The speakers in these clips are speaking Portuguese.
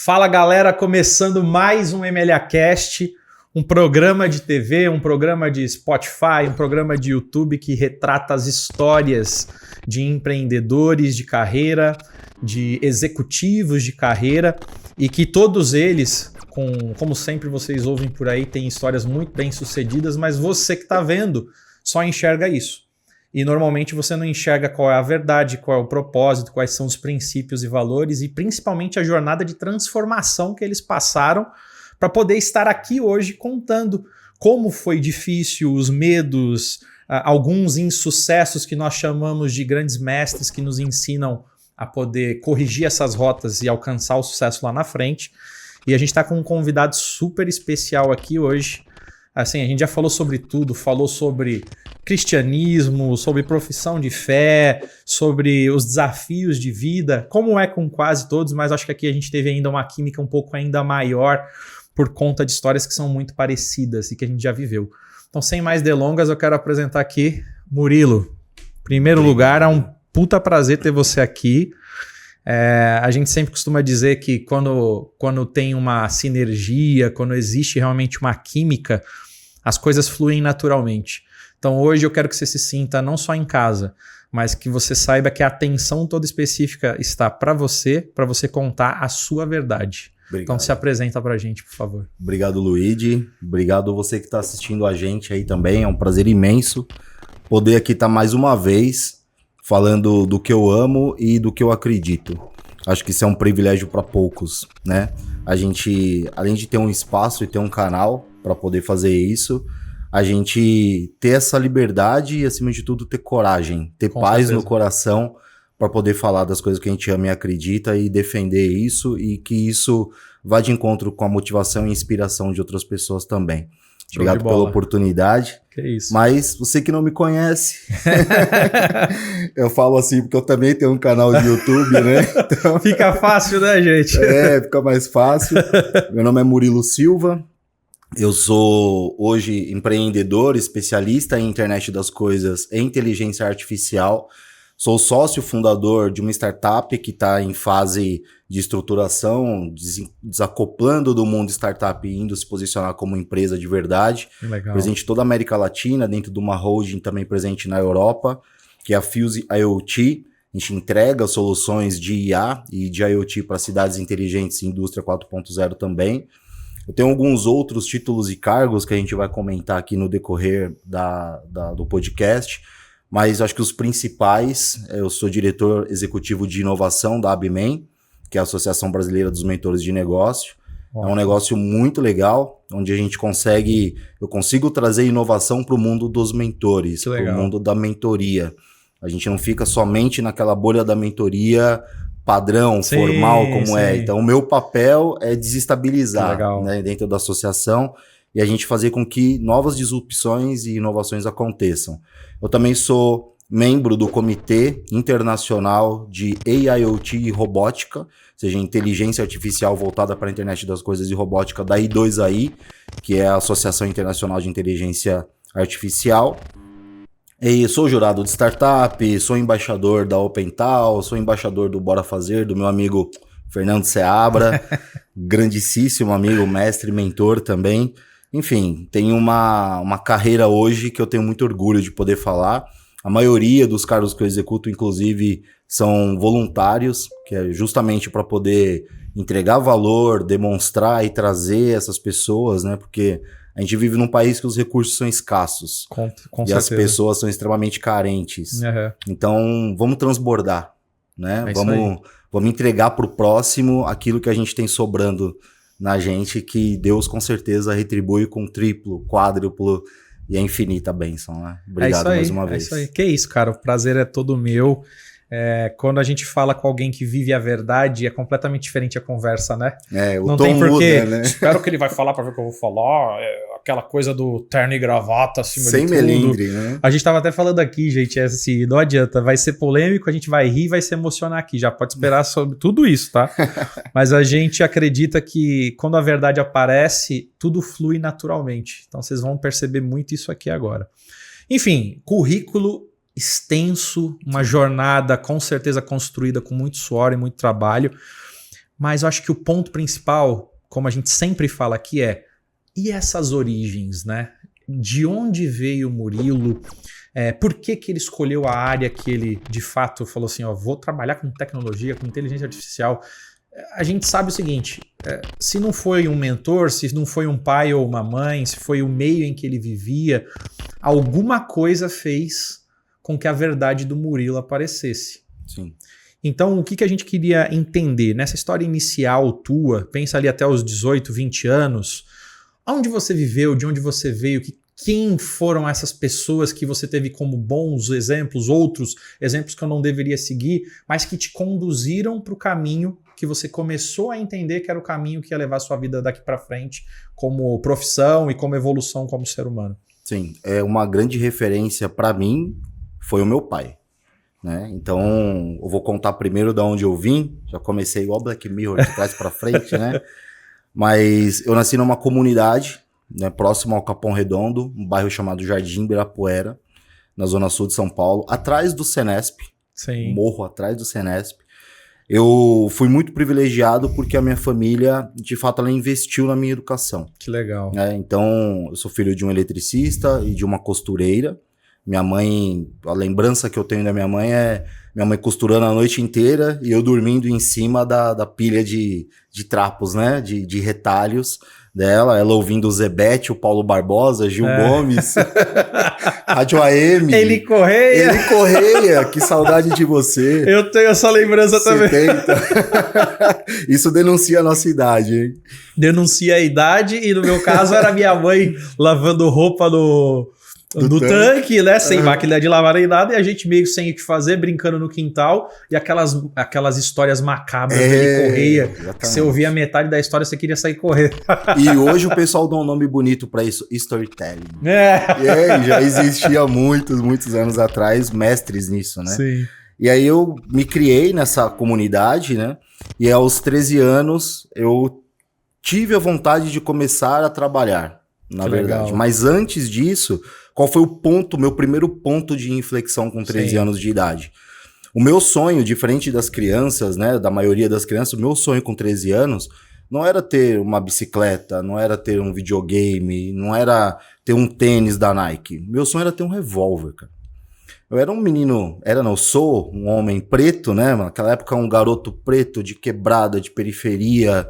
Fala galera, começando mais um MLAcast, um programa de TV, um programa de Spotify, um programa de YouTube que retrata as histórias de empreendedores de carreira, de executivos de carreira e que todos eles, como sempre vocês ouvem por aí, têm histórias muito bem sucedidas, mas você que está vendo só enxerga isso. E normalmente você não enxerga qual é a verdade, qual é o propósito, quais são os princípios e valores e principalmente a jornada de transformação que eles passaram para poder estar aqui hoje contando como foi difícil, os medos, alguns insucessos que nós chamamos de grandes mestres que nos ensinam a poder corrigir essas rotas e alcançar o sucesso lá na frente. E a gente está com um convidado super especial aqui hoje. Assim, a gente já falou sobre tudo, falou sobre cristianismo, sobre profissão de fé, sobre os desafios de vida, como é com quase todos, mas acho que aqui a gente teve ainda uma química um pouco ainda maior por conta de histórias que são muito parecidas e que a gente já viveu. Então, sem mais delongas, eu quero apresentar aqui Murilo. Em primeiro lugar, é um puta prazer ter você aqui. A gente sempre costuma dizer que quando tem uma sinergia, quando existe realmente uma química, as coisas fluem naturalmente. Então hoje eu quero que você se sinta não só em casa, mas que você saiba que a atenção toda específica está para você contar a sua verdade. Obrigado. Então se apresenta para a gente, por favor. Obrigado, Luigi. Obrigado você que está assistindo a gente aí também. É um prazer imenso poder aqui estar mais uma vez falando do que eu amo e do que eu acredito. Acho que isso é um privilégio para poucos, né? A gente, além de ter um espaço e ter um canal para poder fazer isso, a gente ter essa liberdade e, acima de tudo, ter coragem, ter Com paz certeza. no coração para poder falar das coisas que a gente ama e acredita e defender isso e que isso vá de encontro com a motivação e inspiração de outras pessoas também. Obrigado pela oportunidade. Que isso. Mas você que não me conhece, eu falo assim porque eu também tenho um canal de YouTube, né? Então, fica fácil, né, gente? Fica mais fácil. Meu nome é Murilo Silva. Eu sou hoje empreendedor, especialista em internet das coisas e inteligência artificial. Sou sócio fundador de uma startup que está em fase de estruturação, desacoplando do mundo startup e indo se posicionar como empresa de verdade. Legal. Presente em toda a América Latina, dentro de uma holding também presente na Europa, que é a Fuse IoT. A gente entrega soluções de IA e de IoT para cidades inteligentes e indústria 4.0 também. Eu tenho alguns outros títulos e cargos que a gente vai comentar aqui no decorrer do podcast, mas acho que os principais, eu sou diretor executivo de inovação da ABMEN, que é a Associação Brasileira dos Mentores de Negócio. É um negócio muito legal, onde eu consigo trazer inovação para o mundo dos mentores, para o mundo da mentoria. A gente não fica somente naquela bolha da mentoria padrão, formal, como é. Então, o meu papel é desestabilizar, né, dentro da associação e a gente fazer com que novas disrupções e inovações aconteçam. Eu também sou membro do Comitê Internacional de AIoT e Robótica, ou seja, inteligência artificial voltada para a internet das coisas e robótica da I2AI, que é a Associação Internacional de Inteligência Artificial. E sou jurado de startup, sou embaixador da OpenTal, sou embaixador do Bora Fazer, do meu amigo Fernando Seabra, grandíssimo amigo, mestre, mentor também. Enfim, tenho uma carreira hoje que eu tenho muito orgulho de poder falar. A maioria dos cargos que eu executo, inclusive, são voluntários, que é justamente para poder entregar valor, demonstrar e trazer essas pessoas, né? Porque a gente vive num país que os recursos são escassos. Com e certeza. As pessoas são extremamente carentes. Uhum. Então, vamos transbordar, né? Vamos entregar para o próximo aquilo que a gente tem sobrando na gente, que Deus com certeza retribui com triplo, quádruplo e a infinita bênção, né? Obrigado mais uma vez. É isso aí. Que isso, cara. O prazer é todo meu. Quando a gente fala com alguém que vive a verdade, é completamente diferente a conversa, né? O não tom tem porquê. Muda, né? Espero que ele vai falar para ver o que eu vou falar. Aquela coisa do terno e gravata acima sem de tudo. melindre, né? A gente tava até falando aqui, gente, assim, não adianta, vai ser polêmico, a gente vai rir, vai se emocionar aqui, já pode esperar sobre tudo isso, tá? Mas a gente acredita que quando a verdade aparece, tudo flui naturalmente. Então vocês vão perceber muito isso aqui agora. Enfim, currículo extenso, uma jornada com certeza construída com muito suor e muito trabalho. Mas eu acho que o ponto principal, como a gente sempre fala aqui, e essas origens, né? De onde veio o Murilo? Por que que ele escolheu a área que ele, de fato, falou assim, ó, vou trabalhar com tecnologia, com inteligência artificial? A gente sabe o seguinte, se não foi um mentor, se não foi um pai ou uma mãe, se foi o meio em que ele vivia, alguma coisa fez com que a verdade do Murilo aparecesse. Sim. Então, o que a gente queria entender nessa história inicial tua, pensa ali até os 18, 20 anos, onde você viveu, de onde você veio, quem foram essas pessoas que você teve como bons exemplos, outros exemplos que eu não deveria seguir, mas que te conduziram para o caminho que você começou a entender que era o caminho que ia levar a sua vida daqui para frente como profissão e como evolução como ser humano. Sim, uma grande referência para mim foi o meu pai. Né? Então, eu vou contar primeiro de onde eu vim. Já comecei igual Black Mirror de trás para frente, né? Mas eu nasci numa comunidade, né, próximo ao Capão Redondo, um bairro chamado Jardim Ibirapuera, na zona sul de São Paulo, atrás do Senesp. Sim. Morro atrás do Senesp. Eu fui muito privilegiado porque a minha família, de fato, ela investiu na minha educação. Que legal. Né? Então, eu sou filho de um eletricista e de uma costureira. Minha mãe, a lembrança que eu tenho da minha mãe é minha mãe costurando a noite inteira e eu dormindo em cima da pilha de trapos, né? De retalhos dela. Ela ouvindo o Zebete, o Paulo Barbosa, Gil Gomes, Rádio AM. Ele Correia, que saudade de você. Eu tenho essa lembrança também. 70. Isso denuncia a nossa idade, hein? Denuncia a idade e no meu caso era minha mãe lavando roupa no tanque, né? Sem máquina de lavar nem nada, e a gente meio sem o que fazer, brincando no quintal, e aquelas histórias macabras dele Correia, exatamente. Que você ouvia metade da história, você queria sair correndo. E hoje o pessoal dá um nome bonito pra isso, storytelling. Já existia muitos anos atrás, mestres nisso, né? Sim. E aí eu me criei nessa comunidade, né? E aos 13 anos eu tive a vontade de começar a trabalhar, na verdade. Legal. Mas antes disso, qual foi meu primeiro ponto de inflexão com 13 anos de idade? O meu sonho, diferente das crianças, né, da maioria das crianças, o meu sonho com 13 anos não era ter uma bicicleta, não era ter um videogame, não era ter um tênis da Nike. Meu sonho era ter um revólver, cara. Eu era um menino, sou um homem preto, né? Naquela época um garoto preto de quebrada, de periferia.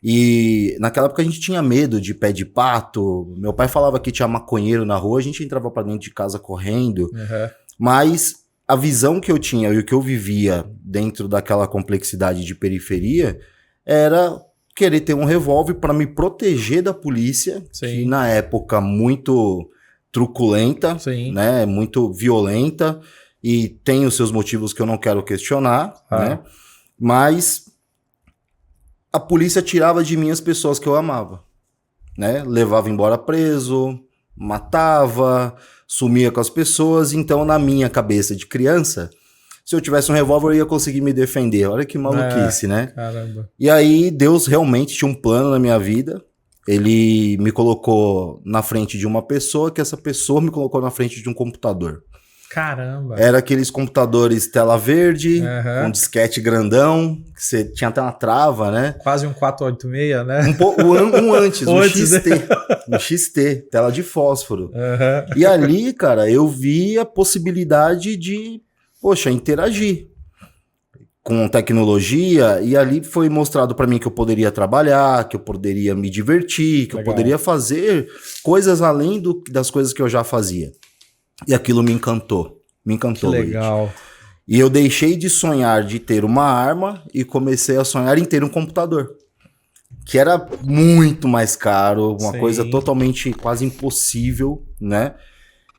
E naquela época a gente tinha medo de pé de pato. Meu pai falava que tinha maconheiro na rua, a gente entrava pra dentro de casa correndo. Uhum. Mas a visão que eu tinha e o que eu vivia dentro daquela complexidade de periferia era querer ter um revólver para me proteger da polícia, que na época muito truculenta, né, muito violenta, e tem os seus motivos que eu não quero questionar, né? Mas a polícia tirava de mim as pessoas que eu amava, né? Levava embora preso, matava, sumia com as pessoas. Então, na minha cabeça de criança, se eu tivesse um revólver, eu ia conseguir me defender. Olha que maluquice, né? Caramba. E aí, Deus realmente tinha um plano na minha vida. Ele me colocou na frente de uma pessoa, que essa pessoa me colocou na frente de um computador. Caramba! Era aqueles computadores tela verde, com disquete grandão, que você tinha até uma trava, né? Quase um 486, né? Um antes, um XT. Um XT, tela de fósforo. E ali, cara, eu vi a possibilidade de, interagir com tecnologia, e ali foi mostrado para mim que eu poderia trabalhar, que eu poderia me divertir, que eu poderia fazer coisas além das coisas que eu já fazia. E aquilo me encantou. Que legal. Luiz. E eu deixei de sonhar de ter uma arma e comecei a sonhar em ter um computador. Que era muito mais caro, uma coisa totalmente quase impossível, né?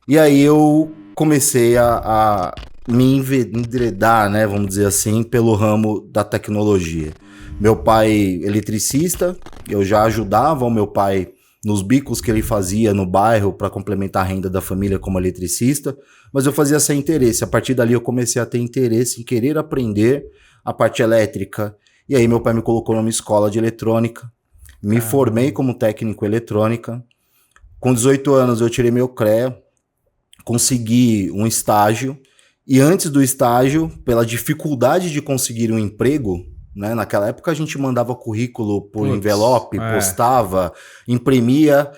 E aí eu comecei a me enveredar, né, vamos dizer assim, pelo ramo da tecnologia. Meu pai eletricista, eu já ajudava o meu pai nos bicos que ele fazia no bairro para complementar a renda da família como eletricista, mas eu fazia sem interesse. A partir dali eu comecei a ter interesse em querer aprender a parte elétrica. E aí meu pai me colocou numa escola de eletrônica, me formei como técnico em eletrônica. Com 18 anos eu tirei meu CREA, consegui um estágio, e antes do estágio, pela dificuldade de conseguir um emprego, né? Naquela época a gente mandava currículo por Putz, envelope, postava, imprimia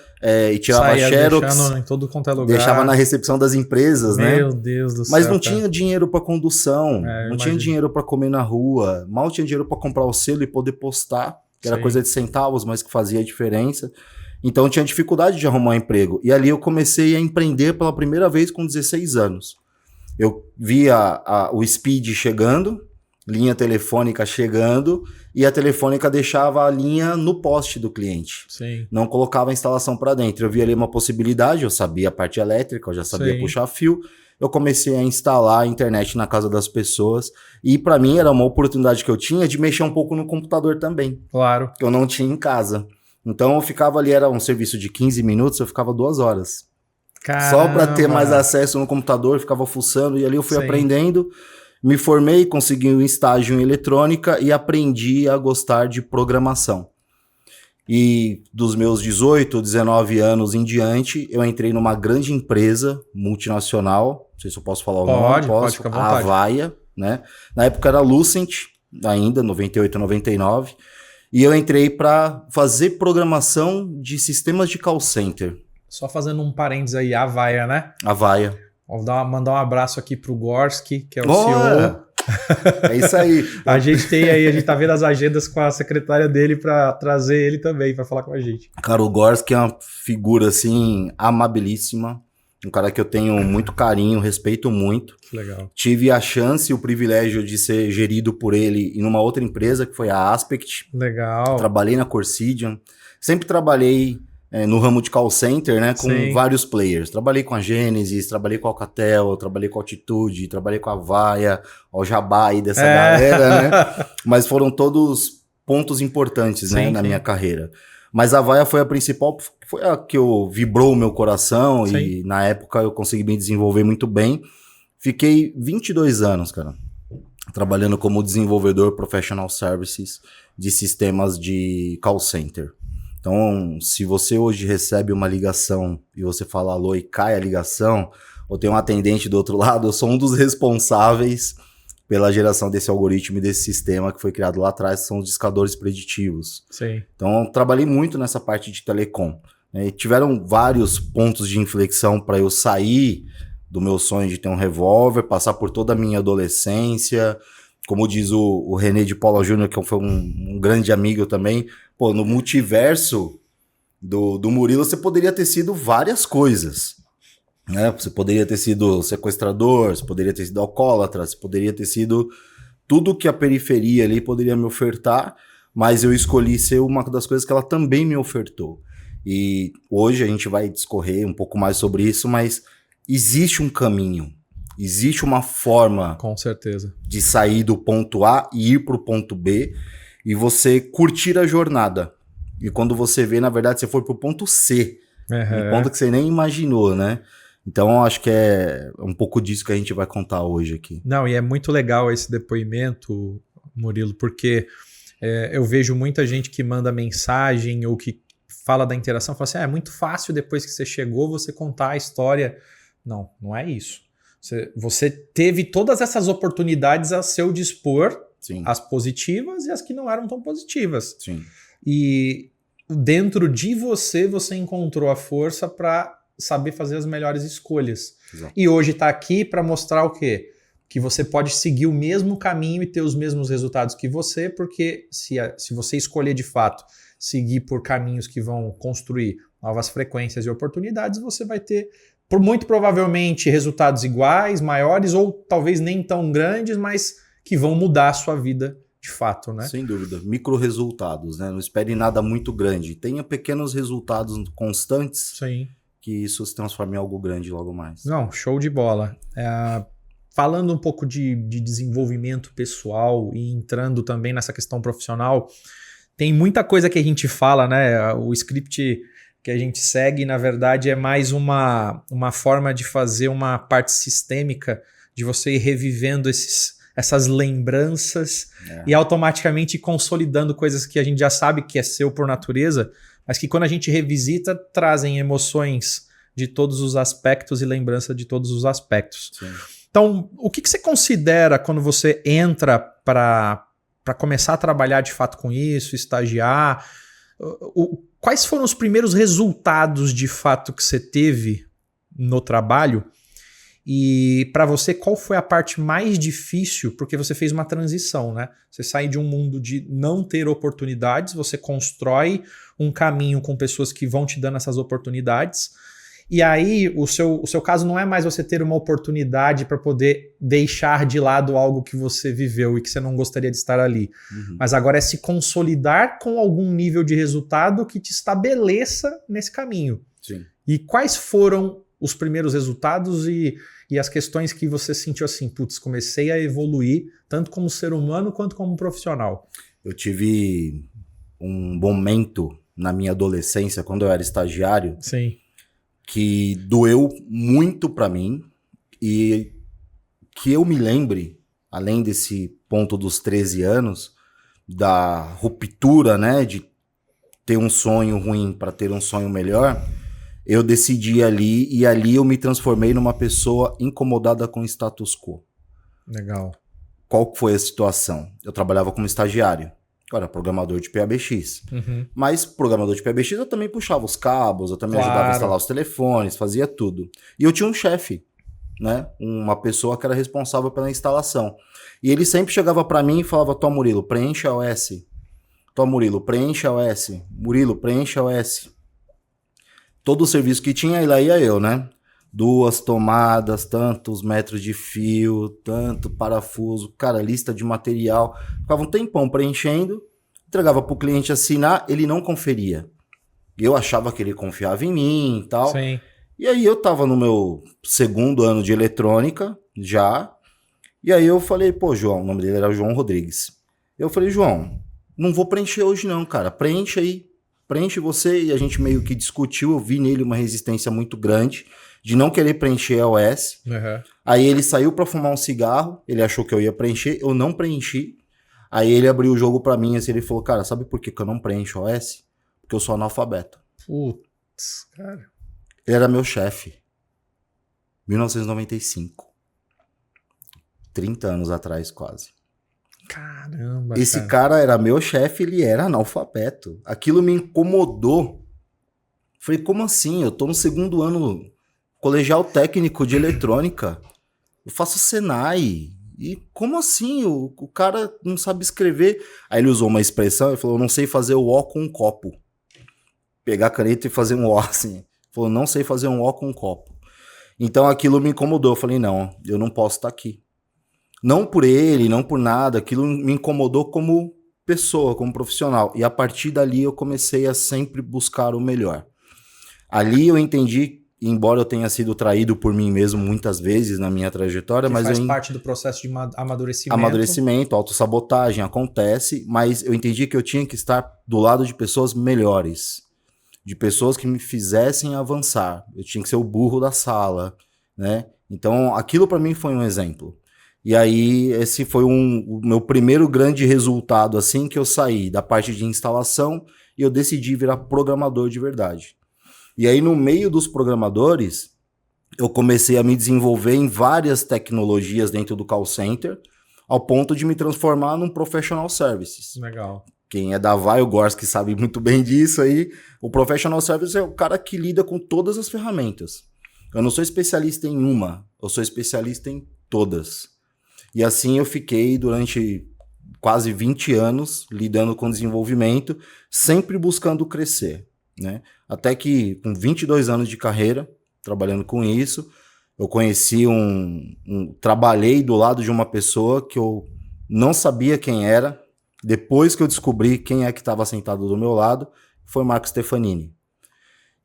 e tirava saía xerox, deixando em todo quanto é lugar. deixava na recepção das empresas, né? Meu Deus do céu. Mas não cara. tinha dinheiro para condução, não tinha imagino. dinheiro para comer na rua, mal tinha dinheiro para comprar o selo e poder postar, que era Sim. coisa de centavos, mas que fazia a diferença. Então eu tinha dificuldade de arrumar um emprego. E ali eu comecei a empreender pela primeira vez com 16 anos. Eu via o Speed chegando, linha telefônica chegando, e a telefônica deixava a linha no poste do cliente. Sim. Não colocava a instalação para dentro. Eu via ali uma possibilidade, eu sabia a parte elétrica, eu já sabia Sim. puxar fio. Eu comecei a instalar a internet na casa das pessoas. E para mim era uma oportunidade que eu tinha de mexer um pouco no computador também, Claro. que eu não tinha em casa. Então eu ficava ali, era um serviço de 15 minutos, eu ficava 2 horas. Caramba. Só para ter mais acesso no computador, ficava fuçando, e ali eu fui Sim. aprendendo, me formei, consegui um estágio em eletrônica e aprendi a gostar de programação. E dos meus 18, 19 anos em diante, eu entrei numa grande empresa multinacional, não sei se eu posso falar o nome, Pode ficar à vontade. a Avaya, né? Na época era Lucent, ainda, 98, 99, e eu entrei para fazer programação de sistemas de call center. Só fazendo um parênteses aí, a Avaya, né? Avaya. Vou mandar um abraço aqui pro Gorski, que é o Olha! CEO. É isso aí. A gente tá vendo as agendas com a secretária dele para trazer ele também para falar com a gente. Cara, o Gorski é uma figura, assim, amabilíssima. Um cara que eu tenho muito carinho, respeito muito. Que legal. Tive a chance e o privilégio de ser gerido por ele em uma outra empresa, que foi a Aspect. Legal. Trabalhei na Corsidian. Sempre trabalhei no ramo de call center, né? Com Sim. vários players. Trabalhei com a Genesis, trabalhei com a Alcatel, trabalhei com a Altitude, trabalhei com a Avaya, o Jabá aí dessa galera, né? Mas foram todos pontos importantes, né? Sim, Na sim. minha carreira. Mas a Avaya foi a principal, foi a que vibrou o meu coração. Sim. E na época eu consegui me desenvolver muito bem. Fiquei 22 anos, cara, trabalhando como desenvolvedor Professional Services de sistemas de call center. Então, se você hoje recebe uma ligação e você fala alô e cai a ligação, ou tem um atendente do outro lado, eu sou um dos responsáveis pela geração desse algoritmo e desse sistema que foi criado lá atrás, que são os discadores preditivos. Sim. Então, eu trabalhei muito nessa parte de telecom. E tiveram vários pontos de inflexão para eu sair do meu sonho de ter um revólver, passar por toda a minha adolescência. Como diz o René de Paula Júnior, que foi um grande amigo também, pô, no multiverso do Murilo, você poderia ter sido várias coisas, né? Você poderia ter sido sequestrador, você poderia ter sido alcoólatra, você poderia ter sido tudo que a periferia ali poderia me ofertar, mas eu escolhi ser uma das coisas que ela também me ofertou. E hoje a gente vai discorrer um pouco mais sobre isso, mas existe um caminho. Existe uma forma, com certeza, de sair do ponto A e ir para o ponto B e você curtir a jornada. E quando você vê, na verdade, você foi para o ponto C, um ponto que você nem imaginou, né? Então, acho que é um pouco disso que a gente vai contar hoje aqui. Não, e é muito legal esse depoimento, Murilo, porque eu vejo muita gente que manda mensagem ou que fala da interação, fala assim, é muito fácil depois que você chegou você contar a história. Não, não é isso. Você teve todas essas oportunidades a seu dispor, Sim. as positivas e as que não eram tão positivas. Sim. E dentro de você encontrou a força para saber fazer as melhores escolhas. Exato. E hoje está aqui para mostrar o quê? Que você pode seguir o mesmo caminho e ter os mesmos resultados que você, porque se você escolher de fato seguir por caminhos que vão construir novas frequências e oportunidades, você vai ter muito provavelmente resultados iguais, maiores ou talvez nem tão grandes, mas que vão mudar a sua vida de fato, né? Sem dúvida. Micro resultados, né? Não espere nada muito grande. Tenha pequenos resultados constantes. Sim. Que isso se transforme em algo grande logo mais. Não, show de bola. Falando um pouco de desenvolvimento pessoal e entrando também nessa questão profissional, tem muita coisa que a gente fala, né? O script que a gente segue, na verdade, é mais uma forma de fazer uma parte sistêmica de você ir revivendo essas lembranças e automaticamente consolidando coisas que a gente já sabe que é seu por natureza, mas que quando a gente revisita, trazem emoções de todos os aspectos e lembrança de todos os aspectos. Sim. Então, o que você considera quando você entra para para começar a trabalhar de fato com isso, estagiar? Quais foram os primeiros resultados de fato que você teve no trabalho? E para você, qual foi a parte mais difícil? Porque você fez uma transição, né? Você sai de um mundo de não ter oportunidades, você constrói um caminho com pessoas que vão te dando essas oportunidades. E aí, o seu caso não é mais você ter uma oportunidade para poder deixar de lado algo que você viveu e que você não gostaria de estar ali. Mas agora é se consolidar com algum nível de resultado que te estabeleça nesse caminho. Sim. E quais foram os primeiros resultados e as questões que você sentiu assim, putz, comecei a evoluir, tanto como ser humano quanto como profissional? Eu tive um momento na minha adolescência, quando eu era estagiário, Sim. que doeu muito pra mim e que eu me lembre, além desse ponto dos 13 anos, da ruptura, né, de ter um sonho ruim para ter um sonho melhor, eu decidi ali e ali eu me transformei numa pessoa incomodada com o status quo. Legal. Qual foi a situação? Eu trabalhava como estagiário. Eu era programador de PABX. Mas programador de PABX eu também puxava os cabos, eu também ajudava a instalar os telefones, fazia tudo. E eu tinha um chefe, né? Uma pessoa que era responsável pela instalação. E ele sempre chegava para mim e falava: Tó, Murilo, preencha a OS. Tó, Murilo, preencha a OS. Murilo, preencha a OS. Todo o serviço que tinha, e lá ia eu, né? 2 tomadas, tantos metros de fio, tanto parafuso, cara, lista de material. Ficava um tempão preenchendo, entregava para o cliente assinar, ele não conferia. Eu achava que ele confiava em mim e tal. Sim. E aí eu tava no meu 2º ano de eletrônica, já. E aí eu falei, pô, João, o nome dele era João Rodrigues. Eu falei, João, não vou preencher hoje não, cara, preenche aí. Preenche você, e a gente meio que discutiu, eu vi nele uma resistência muito grande de não querer preencher a OS. Aí ele saiu para fumar um cigarro, ele achou que eu ia preencher, eu não preenchi. Aí ele abriu o jogo para mim, assim, ele falou, cara, sabe por que eu não preencho a OS? Porque eu sou analfabeto. Putz, cara. Ele era meu chefe. 1995. 30 anos atrás, quase. Caramba, Esse cara era meu chefe, ele era analfabeto. Aquilo me incomodou. Falei, como assim? Eu tô no 2º ano colegial técnico de eletrônica. Eu faço Senai. E como assim? O cara não sabe escrever. Aí ele usou uma expressão, ele falou, eu não sei fazer o O com um copo. Pegar a caneta e fazer um O assim. Ele falou, não sei fazer um O com um copo. Então aquilo me incomodou. Eu falei, não, eu não posso estar aqui. Não por ele, não por nada, aquilo me incomodou como pessoa, como profissional. E a partir dali eu comecei a sempre buscar o melhor. Ali eu entendi, embora eu tenha sido traído por mim mesmo muitas vezes na minha trajetória, mas faz parte do processo de amadurecimento. Amadurecimento, autossabotagem, acontece, mas eu entendi que eu tinha que estar do lado de pessoas melhores, de pessoas que me fizessem avançar. Eu tinha que ser o burro da sala, né? Então aquilo para mim foi um exemplo. E aí, esse foi o meu primeiro grande resultado, assim, que eu saí da parte de instalação e eu decidi virar programador de verdade. E aí, no meio dos programadores, eu comecei a me desenvolver em várias tecnologias dentro do call center, ao ponto de me transformar num professional services. Legal. Quem é da Vai, o Gorski sabe muito bem disso aí. O professional services é o cara que lida com todas as ferramentas. Eu não sou especialista em uma, eu sou especialista em todas. E assim eu fiquei durante quase 20 anos lidando com desenvolvimento, sempre buscando crescer, né? Até que com 22 anos de carreira, trabalhando com isso, eu conheci trabalhei do lado de uma pessoa que eu não sabia quem era. Depois que eu descobri quem é que estava sentado do meu lado, foi Marco Stefanini.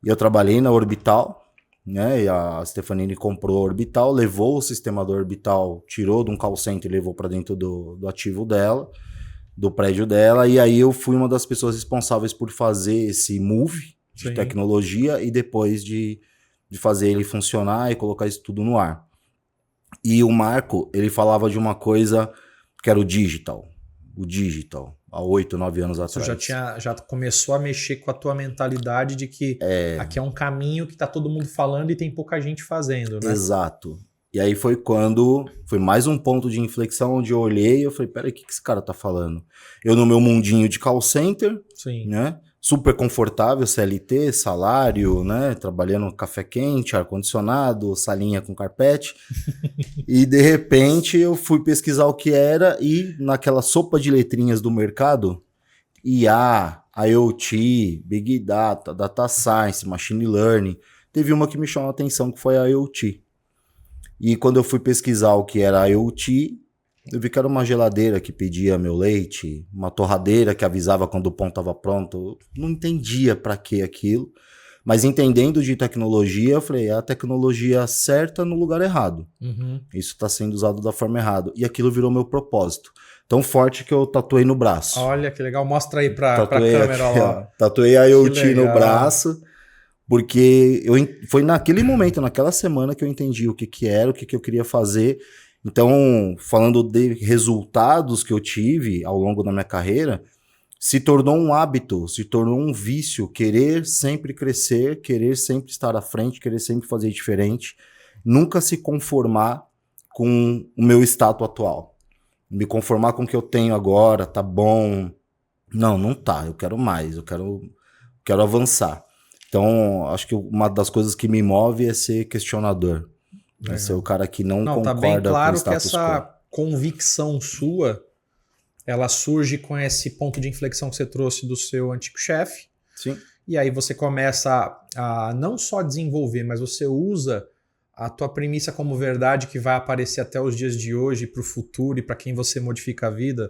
E eu trabalhei na Orbital, né? E a Stefanini comprou a Orbital, levou o sistema da Orbital, tirou de um call center e levou para dentro do ativo dela, do prédio dela, e aí eu fui uma das pessoas responsáveis por fazer esse move de tecnologia e depois de fazer ele funcionar e colocar isso tudo no ar. E o Marco, ele falava de uma coisa que era o digital, há 8, 9 anos atrás. Você já começou a mexer com a tua mentalidade de que aqui é um caminho que tá todo mundo falando e tem pouca gente fazendo, né? Exato. E aí foi mais um ponto de inflexão onde eu olhei e eu falei, peraí, o que esse cara tá falando? Eu no meu mundinho de call center, Sim. né? Super confortável, CLT, salário, né? Trabalhando café quente, ar-condicionado, salinha com carpete. E de repente eu fui pesquisar o que era e naquela sopa de letrinhas do mercado, IA, IoT, Big Data, Data Science, Machine Learning, teve uma que me chamou a atenção que foi a IoT. E quando eu fui pesquisar o que era IoT, eu vi que era uma geladeira que pedia meu leite, uma torradeira que avisava quando o pão estava pronto. Eu não entendia para que aquilo, mas entendendo de tecnologia, eu falei, é a tecnologia certa no lugar errado. Uhum. Isso está sendo usado da forma errada. E aquilo virou meu propósito. Tão forte que eu tatuei no braço. Olha que legal, mostra aí para a câmera aqui, lá. Tatuei a IoT no braço, porque foi naquele momento, naquela semana que eu entendi o que era, o que eu queria fazer. Então, falando de resultados que eu tive ao longo da minha carreira, se tornou um hábito, se tornou um vício, querer sempre crescer, querer sempre estar à frente, querer sempre fazer diferente, nunca se conformar com o meu status atual. Me conformar com o que eu tenho agora, tá bom. Não tá, eu quero mais, eu quero avançar. Então, acho que uma das coisas que me move é ser questionador. É ser o cara que não concorda tá bem claro com o status que essa quo. convicção sua, ela surge com esse ponto de inflexão que você trouxe do seu antigo chefe. Sim. E aí você começa a não só desenvolver, mas você usa a tua premissa como verdade que vai aparecer até os dias de hoje, para o futuro e para quem você modifica a vida.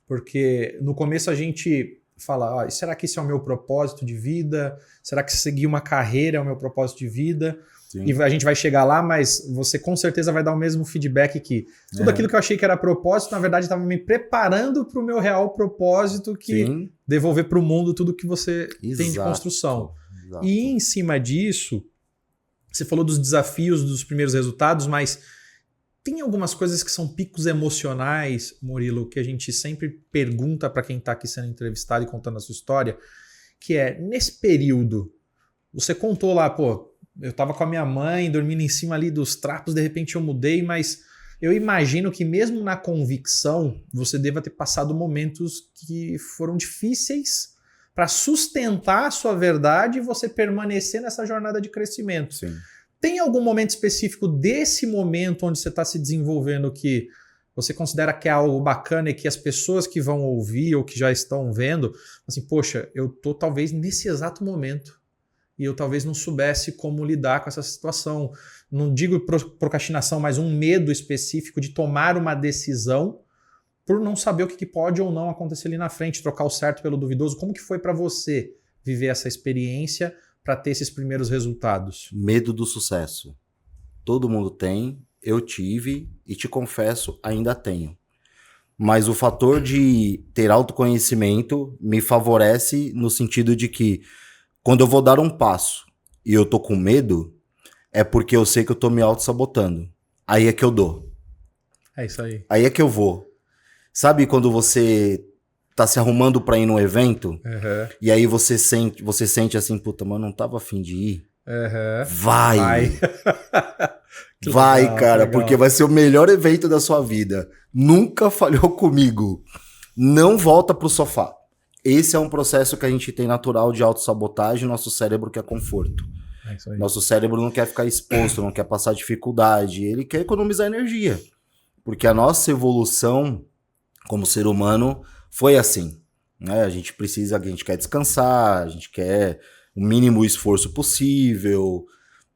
Porque no começo a gente fala, será que esse é o meu propósito de vida? Será que seguir uma carreira é o meu propósito de vida? Sim. E a gente vai chegar lá, mas você com certeza vai dar o mesmo feedback que tudo aquilo que eu achei que era propósito, na verdade estava me preparando para o meu real propósito, que Sim. devolver para o mundo tudo que você tem de construção. Exato. E em cima disso, você falou dos desafios, dos primeiros resultados, mas tem algumas coisas que são picos emocionais, Murilo, que a gente sempre pergunta para quem está aqui sendo entrevistado e contando a sua história, que é, nesse período, você contou lá, eu estava com a minha mãe, dormindo em cima ali dos trapos, de repente eu mudei, mas eu imagino que mesmo na convicção, você deva ter passado momentos que foram difíceis para sustentar a sua verdade e você permanecer nessa jornada de crescimento. Sim. Tem algum momento específico desse momento onde você está se desenvolvendo que você considera que é algo bacana e que as pessoas que vão ouvir ou que já estão vendo, assim, poxa, eu tô talvez nesse exato momento e eu talvez não soubesse como lidar com essa situação. Não digo procrastinação, mas um medo específico de tomar uma decisão por não saber o que pode ou não acontecer ali na frente, trocar o certo pelo duvidoso. Como que foi para você viver essa experiência para ter esses primeiros resultados? Medo do sucesso. Todo mundo tem, eu tive e te confesso, ainda tenho. Mas o fator de ter autoconhecimento me favorece no sentido de que quando eu vou dar um passo e eu tô com medo, é porque eu sei que eu tô me auto-sabotando. Aí é que eu dou. É isso aí. Aí é que eu vou. Sabe quando você tá se arrumando pra ir num evento, e aí você sente assim, puta, mano, não tava afim de ir? Vai! Vai, legal, cara, porque vai ser o melhor evento da sua vida. Nunca falhou comigo. Não volta pro sofá. Esse é um processo que a gente tem natural de autossabotagem, nosso cérebro quer conforto. É isso aí. Nosso cérebro não quer ficar exposto, não quer passar dificuldade, ele quer economizar energia. Porque a nossa evolução como ser humano foi assim, né? A gente quer descansar, a gente quer o mínimo esforço possível,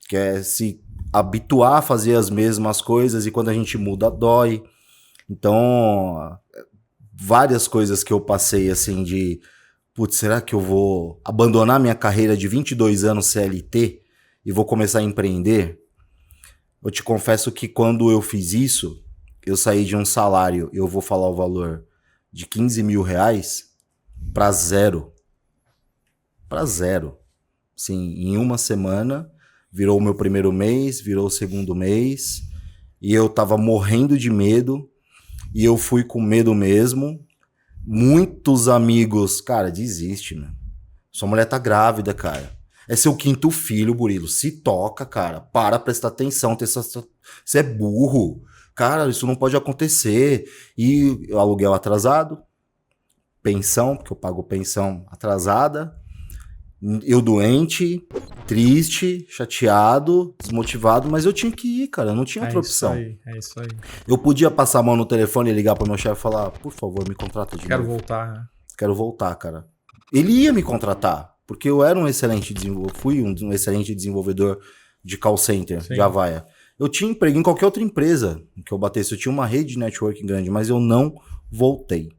quer se habituar a fazer as mesmas coisas e quando a gente muda, dói. Então, várias coisas que eu passei assim de, putz, será que eu vou abandonar minha carreira de 22 anos CLT e vou começar a empreender? Eu te confesso que quando eu fiz isso, eu saí de um salário, eu vou falar o valor, de 15 mil reais para zero. Para zero. Sim, em uma semana, virou o meu primeiro mês, virou o segundo mês, e eu tava morrendo de medo, e eu fui com medo mesmo. Muitos amigos, cara, desiste, né? Sua mulher tá grávida, cara. É seu quinto filho, Murilo. Se toca, cara. Para prestar atenção. Você é burro. Cara, isso não pode acontecer. E aluguel atrasado, pensão, porque eu pago pensão atrasada. Eu doente, triste, chateado, desmotivado, mas eu tinha que ir, cara. Eu não tinha outra opção. É isso aí. Eu podia passar a mão no telefone e ligar pro meu chefe e falar, por favor, me contrata de Quero novo. voltar, né? Quero voltar, cara. Ele ia me contratar, porque eu era um excelente desenvolvedor, fui um excelente desenvolvedor de call center, Sim. de Avaia. Eu tinha emprego em qualquer outra empresa que eu batesse, eu tinha uma rede de networking grande, mas eu não voltei.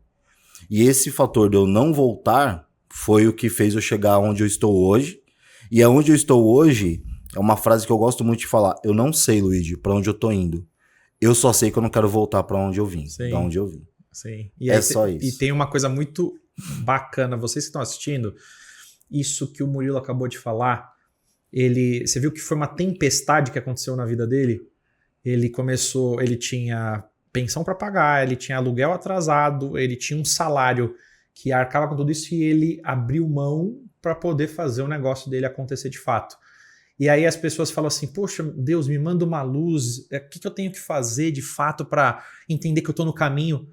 E esse fator de eu não voltar foi o que fez eu chegar onde eu estou hoje. E aonde eu estou hoje é uma frase que eu gosto muito de falar. Eu não sei, Luigi, pra onde eu tô indo. Eu só sei que eu não quero voltar pra onde eu vim, da onde eu vim. Sim. É só isso. E tem uma coisa muito bacana, vocês que estão assistindo, isso que o Murilo acabou de falar, você viu que foi uma tempestade que aconteceu na vida dele? Ele tinha pensão para pagar, ele tinha aluguel atrasado, ele tinha um salário que arcava com tudo isso e ele abriu mão para poder fazer o negócio dele acontecer de fato. E aí as pessoas falam assim, poxa, Deus, me manda uma luz, o que eu tenho que fazer de fato para entender que eu tô no caminho?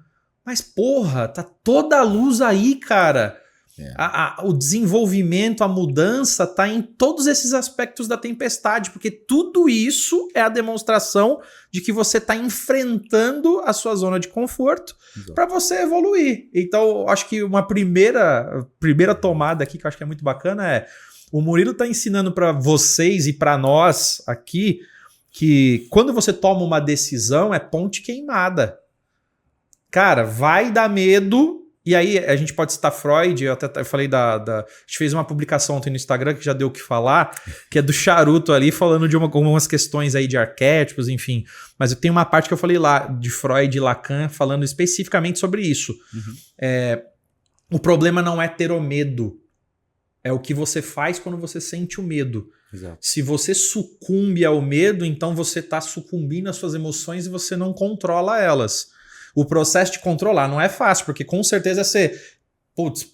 Mas porra, tá toda a luz aí, cara. O desenvolvimento, a mudança tá em todos esses aspectos da tempestade, porque tudo isso é a demonstração de que você tá enfrentando a sua zona de conforto para você evoluir. Então, acho que uma primeira tomada aqui que eu acho que é muito bacana é o Murilo tá ensinando para vocês e para nós aqui que quando você toma uma decisão é ponte queimada. Cara, vai dar medo. E aí a gente pode citar Freud, eu falei a gente fez uma publicação ontem no Instagram que já deu o que falar, que é do Charuto ali, falando de algumas questões aí de arquétipos, enfim. Mas eu tenho uma parte que eu falei lá, de Freud e Lacan, falando especificamente sobre isso. O problema não é ter o medo, é o que você faz quando você sente o medo. Exato. Se você sucumbe ao medo, então você está sucumbindo às suas emoções e você não controla elas. O processo de controlar não é fácil, porque com certeza você,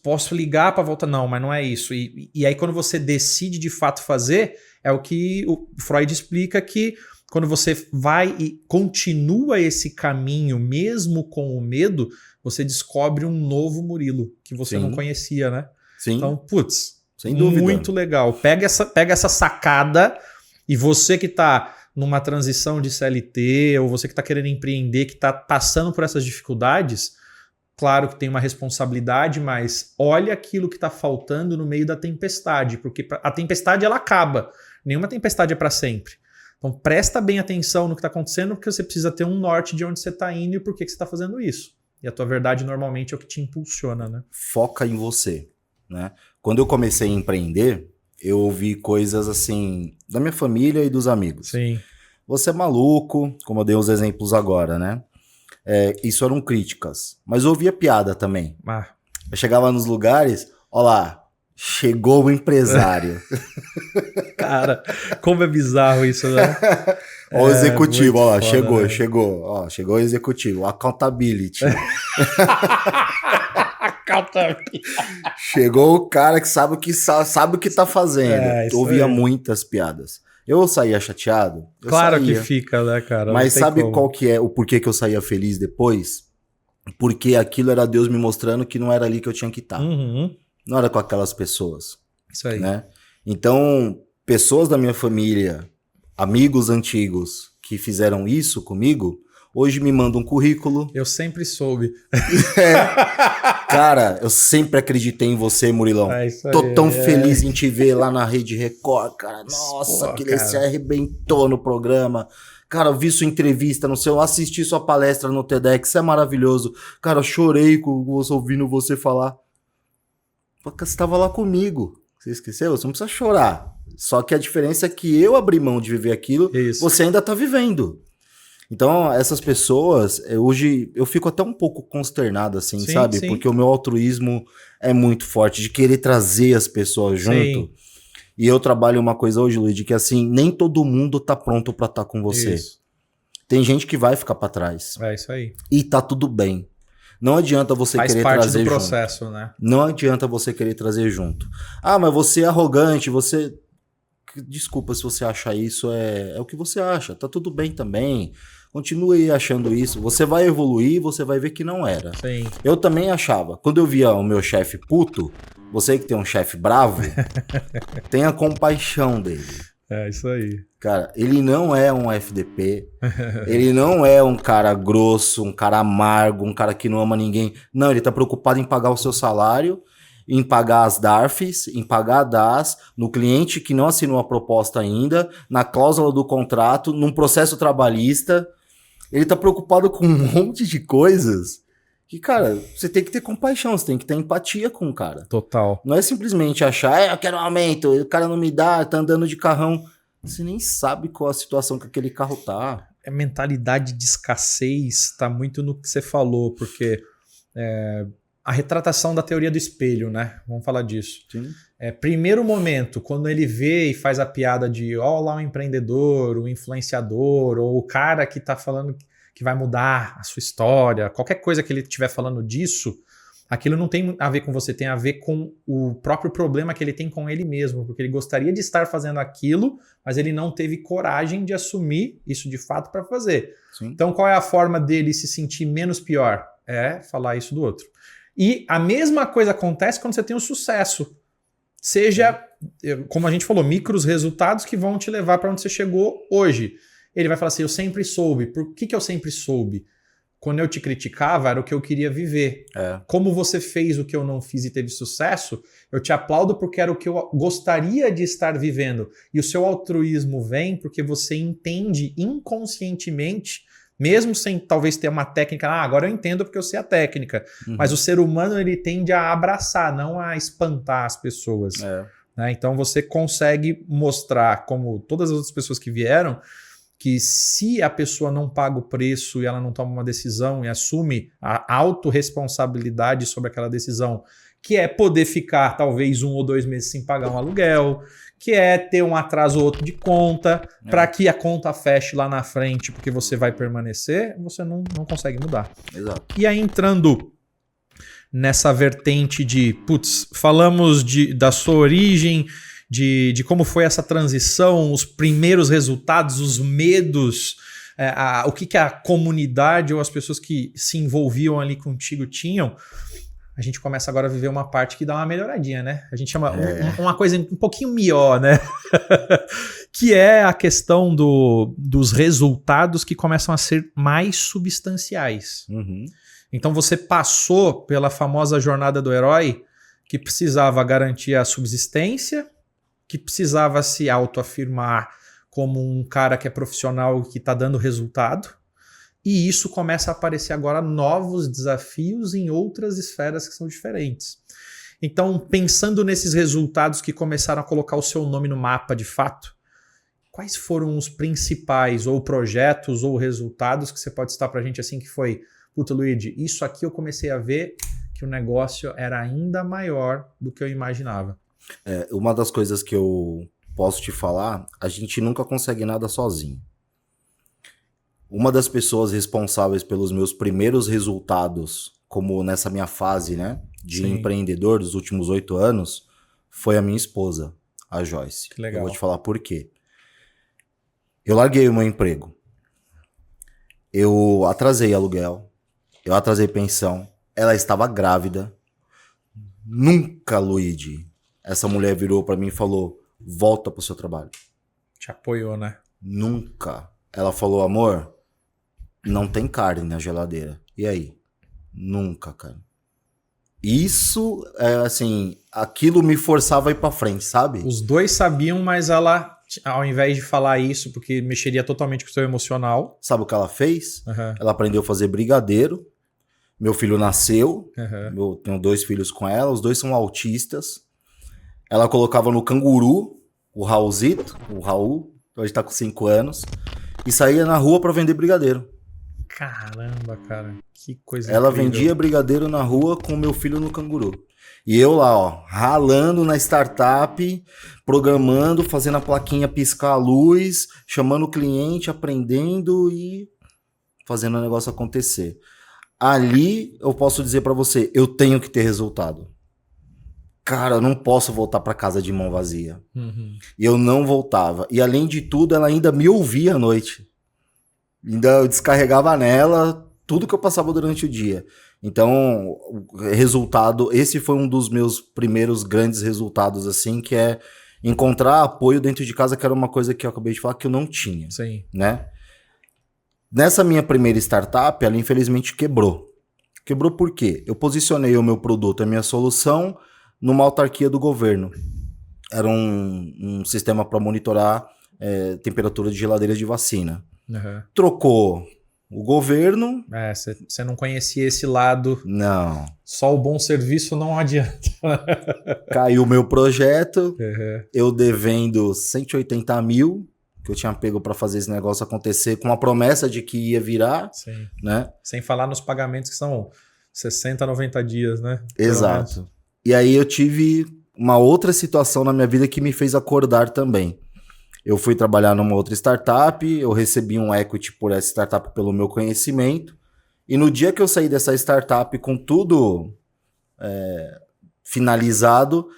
posso ligar para voltar. Não, mas não é isso. E aí quando você decide de fato fazer, é o que o Freud explica que quando você vai e continua esse caminho, mesmo com o medo, você descobre um novo Murilo, que você não conhecia, né? Sim. Então, sem dúvida. Muito legal. Pega essa sacada e você que tá numa transição de CLT, ou você que está querendo empreender, que está passando por essas dificuldades, claro que tem uma responsabilidade, mas olha aquilo que está faltando no meio da tempestade, porque a tempestade ela acaba, nenhuma tempestade é para sempre. Então presta bem atenção no que está acontecendo, porque você precisa ter um norte de onde você está indo e por que você está fazendo isso. E a tua verdade normalmente é o que te impulsiona, né? Foca em você, né? Quando eu comecei a empreender, eu ouvi coisas assim, da minha família e dos amigos. Sim. Você é maluco, como eu dei os exemplos agora, né? Isso eram críticas. Mas eu ouvia piada também. Eu chegava nos lugares, ó lá, chegou o empresário. Cara, como é bizarro isso, né? Ó o executivo, ó lá, foda, chegou. Ó, chegou o executivo, accountability. Chegou o cara que sabe o que tá fazendo. Eu ouvia muitas piadas. Eu saía chateado? Claro que fica, né, cara? Mas sabe qual que é o porquê que eu saía feliz depois? Porque aquilo era Deus me mostrando que não era ali que eu tinha que estar. Não era com aquelas pessoas. Isso aí. Né? Então, pessoas da minha família, amigos antigos que fizeram isso comigo, hoje me mandam um currículo. Eu sempre soube. Cara, eu sempre acreditei em você, Murilão. Tô tão feliz em te ver lá na Rede Record, cara. Nossa, você arrebentou no programa. Cara, eu vi sua entrevista no seu, assisti sua palestra no TEDx, é maravilhoso. Cara, eu chorei ouvindo você falar. Porque você estava lá comigo. Você esqueceu? Você não precisa chorar. Só que a diferença é que eu abri mão de viver aquilo, você ainda tá vivendo. Então, essas pessoas, hoje eu fico até um pouco consternado, assim, sabe? Sim. Porque o meu altruísmo é muito forte, de querer trazer as pessoas junto. Sim. E eu trabalho uma coisa hoje, Luiz, que assim, nem todo mundo tá pronto pra estar com você. Isso. Tem gente que vai ficar pra trás. É isso aí. E tá tudo bem. Não adianta você querer trazer junto. Faz parte do processo, né? Não adianta você querer trazer junto. Ah, mas você é arrogante, você... desculpa se você acha isso, é o que você acha, tá tudo bem também. Continue achando isso. Você vai evoluir, você vai ver que não era. Sim. Eu também achava. Quando eu via o meu chefe puto, você que tem um chefe bravo, tenha compaixão dele. É isso aí. Cara, ele não é um FDP, ele não é um cara grosso, um cara amargo, um cara que não ama ninguém. Não, ele tá preocupado em pagar o seu salário, em pagar as DARFs, em pagar a DAS, no cliente que não assinou a proposta ainda, na cláusula do contrato, num processo trabalhista. Ele tá preocupado com um monte de coisas que, cara, você tem que ter compaixão, você tem que ter empatia com o cara. Total. Não é simplesmente achar, eu quero um aumento, o cara não me dá, tá andando de carrão. Você nem sabe qual a situação que aquele carro tá. A mentalidade de escassez tá muito no que você falou, porque a retratação da teoria do espelho, né? Vamos falar disso. Sim. Primeiro momento, quando ele vê e faz a piada de ó lá um empreendedor, o influenciador, ou o cara que tá falando que vai mudar a sua história, qualquer coisa que ele estiver falando disso, aquilo não tem a ver com você, tem a ver com o próprio problema que ele tem com ele mesmo, porque ele gostaria de estar fazendo aquilo, mas ele não teve coragem de assumir isso de fato para fazer. Sim. Então qual é a forma dele se sentir menos pior? É falar isso do outro. E a mesma coisa acontece quando você tem o sucesso. Seja, como a gente falou, micros resultados que vão te levar para onde você chegou hoje. Ele vai falar assim, eu sempre soube. Por que eu sempre soube? Quando eu te criticava, era o que eu queria viver. Como você fez o que eu não fiz e teve sucesso, eu te aplaudo porque era o que eu gostaria de estar vivendo. E o seu altruísmo vem porque você entende inconscientemente, mesmo sem talvez ter uma técnica, agora eu entendo porque eu sei a técnica. Mas o ser humano ele tende a abraçar, não a espantar as pessoas. Né? Então você consegue mostrar, como todas as outras pessoas que vieram, que se a pessoa não paga o preço e ela não toma uma decisão e assume a autorresponsabilidade sobre aquela decisão, que é poder ficar talvez 1 ou 2 meses sem pagar um aluguel, que é ter um atraso ou outro de conta, para que a conta feche lá na frente, porque você vai permanecer, você não consegue mudar. Exato. E aí entrando nessa vertente de, falamos da sua origem, de como foi essa transição, os primeiros resultados, os medos, o que a comunidade ou as pessoas que se envolviam ali contigo tinham. A gente começa agora a viver uma parte que dá uma melhoradinha, né? A gente chama uma coisa um pouquinho melhor, né? Que é a questão dos resultados que começam a ser mais substanciais. Então você passou pela famosa jornada do herói que precisava garantir a subsistência, que precisava se autoafirmar como um cara que é profissional e que está dando resultado. E isso começa a aparecer agora novos desafios em outras esferas que são diferentes. Então, pensando nesses resultados que começaram a colocar o seu nome no mapa de fato, quais foram os principais ou projetos ou resultados que você pode citar para a gente assim que foi, Luigi, isso aqui eu comecei a ver que o negócio era ainda maior do que eu imaginava. Uma das coisas que eu posso te falar, a gente nunca consegue nada sozinho. Uma das pessoas responsáveis pelos meus primeiros resultados, como nessa minha fase, né, de empreendedor dos últimos 8 anos, foi a minha esposa, a Joyce. Que legal. Eu vou te falar por quê. Eu larguei o meu emprego. Eu atrasei aluguel. Eu atrasei pensão. Ela estava grávida. Nunca, Luigi, essa mulher virou para mim e falou, volta pro seu trabalho. Te apoiou, né? Nunca. Ela falou, amor, não tem carne na geladeira. E aí? Nunca, cara. Isso, assim, aquilo me forçava a ir pra frente, sabe? Os dois sabiam, mas ela, ao invés de falar isso, porque mexeria totalmente com o seu emocional... Sabe o que ela fez? Ela aprendeu a fazer brigadeiro. Meu filho nasceu. Eu tenho 2 filhos com ela. Os 2 são autistas. Ela colocava no canguru, o Raul, hoje tá com 5 anos, e saía na rua pra vender brigadeiro. Caramba, cara, que coisa Ela incrível. vendia brigadeiro na rua com o meu filho no canguru. E eu lá, ó, ralando na startup, programando, fazendo a plaquinha piscar a luz, chamando o cliente, aprendendo e fazendo o negócio acontecer. Ali eu posso dizer pra você, eu tenho que ter resultado. cara, eu não posso voltar para casa de mão vazia. Uhum. E eu não voltava. E além de tudo, ela ainda me ouvia à noite. Ainda eu descarregava nela tudo que eu passava durante o dia. Então, o resultado, esse foi um dos meus primeiros grandes resultados, assim, que é encontrar apoio dentro de casa, que era uma coisa que eu acabei de falar que eu não tinha, Sim. né? Nessa minha primeira startup, ela infelizmente quebrou. Quebrou por quê? Eu posicionei o meu produto, a minha solução, numa autarquia do governo. Era um sistema para monitorar temperatura de geladeiras de vacina. Uhum. Trocou o governo. Você não conhecia esse lado. Não. Só o bom serviço não adianta. Caiu o meu projeto. Uhum. Eu devendo 180 mil, que eu tinha pego para fazer esse negócio acontecer, com a promessa de que ia virar. Sim. Né? Sem falar nos pagamentos que são 60, 90 dias, né? Exato. E aí eu tive uma outra situação na minha vida que me fez acordar também. Eu fui trabalhar numa outra startup, eu recebi um equity por essa startup pelo meu conhecimento, e no dia que eu saí dessa startup com tudo finalizado,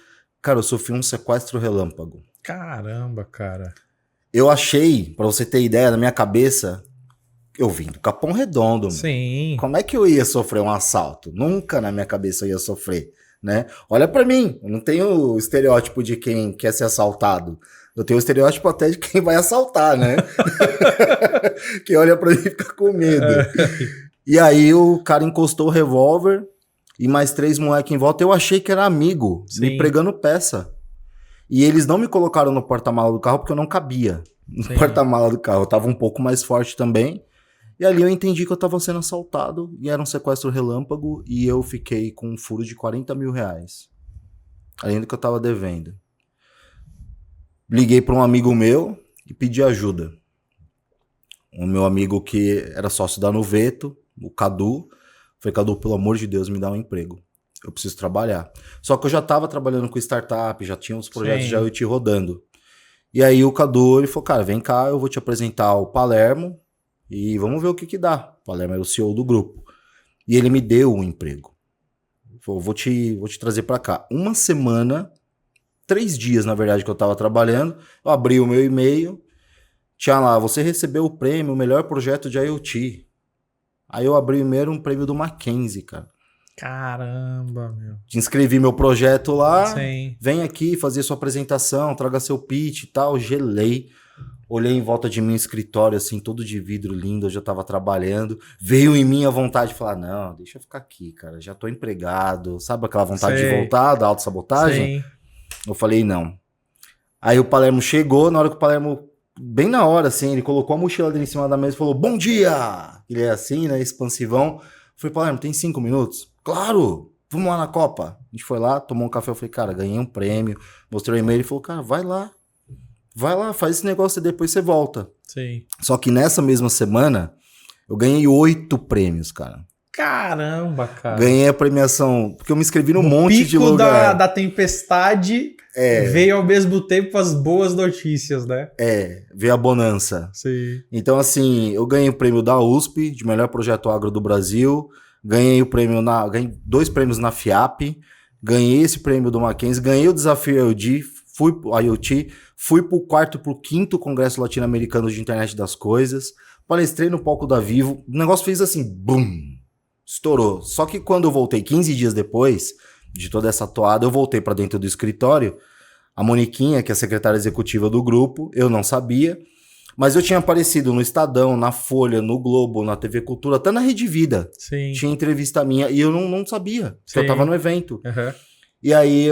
cara, eu sofri um sequestro relâmpago. Caramba, cara. Eu achei, pra você ter ideia, na minha cabeça, eu vim do Capão Redondo. Sim. Como é que eu ia sofrer um assalto? Nunca na minha cabeça eu ia sofrer, né? Olha pra mim, eu não tenho o estereótipo de quem quer ser assaltado. Eu tenho o estereótipo até de quem vai assaltar, né? Que olha pra mim e fica com medo. E aí o cara encostou o revólver e mais 3 moleques em volta. Eu achei que era amigo, me pregando peça. E eles não me colocaram no porta-mala do carro porque eu não cabia no porta-mala do carro. Eu tava um pouco mais forte também. E ali eu entendi que eu tava sendo assaltado e era um sequestro relâmpago e eu fiquei com um furo de 40 mil reais. Além do que eu tava devendo. Liguei para um amigo meu e pedi ajuda. O meu amigo que era sócio da Nuveto, o Cadu. Falei, Cadu, pelo amor de Deus, me dá um emprego. Eu preciso trabalhar. Só que eu já estava trabalhando com startup, já tinha uns projetos de IoT rodando. E aí o Cadu, ele falou, cara, vem cá, eu vou te apresentar o Palermo e vamos ver o que dá. O Palermo era o CEO do grupo. E ele me deu um emprego. Ele falou, vou te trazer para cá. Uma semana... 3 dias, na verdade, que eu tava trabalhando, eu abri o meu e-mail, tinha lá, você recebeu o prêmio, o melhor projeto de IoT. Aí eu abri o e-mail, um prêmio do Mackenzie, cara. Caramba, meu. Inscrevi meu projeto lá, Sim. Vem aqui fazer sua apresentação, traga seu pitch e tal, gelei. Olhei em volta de mim, escritório, assim, todo de vidro lindo, eu já tava trabalhando. Veio em mim a vontade de falar, não, deixa eu ficar aqui, cara, já tô empregado. Sabe aquela vontade de voltar, da autossabotagem? Sim. Eu falei, não. Aí o Palermo chegou, na hora que o Palermo, bem na hora, assim, ele colocou a mochila dele em cima da mesa e falou, bom dia! Ele é assim, né, expansivão. Eu falei, Palermo, tem 5 minutos? Claro! Vamos lá na Copa. A gente foi lá, tomou um café, eu falei, cara, ganhei um prêmio. Mostrei o e-mail, ele falou, cara, vai lá, faz esse negócio e depois você volta. Sim. Só que nessa mesma semana, eu ganhei 8 prêmios, cara. Caramba, cara. Ganhei a premiação, porque eu me inscrevi num monte de lugar. Da tempestade veio ao mesmo tempo as boas notícias, né? Veio a bonança. Sim. Então, assim, eu ganhei o prêmio da USP, de melhor projeto agro do Brasil, ganhei 2 prêmios na FIAP, ganhei esse prêmio do Mackenzie, ganhei o desafio IoT, fui pro 4º e pro 5º Congresso Latino-Americano de Internet das Coisas, palestrei no palco da Vivo, o negócio fez assim, bum! Estourou. Só que quando eu voltei 15 dias depois de toda essa toada, eu voltei para dentro do escritório. A Moniquinha, que é a secretária executiva do grupo, eu não sabia, mas eu tinha aparecido no Estadão, na Folha, no Globo, na TV Cultura, até na Rede Vida. Sim. Tinha entrevista minha e eu não sabia, que eu tava no evento. Uhum. E aí,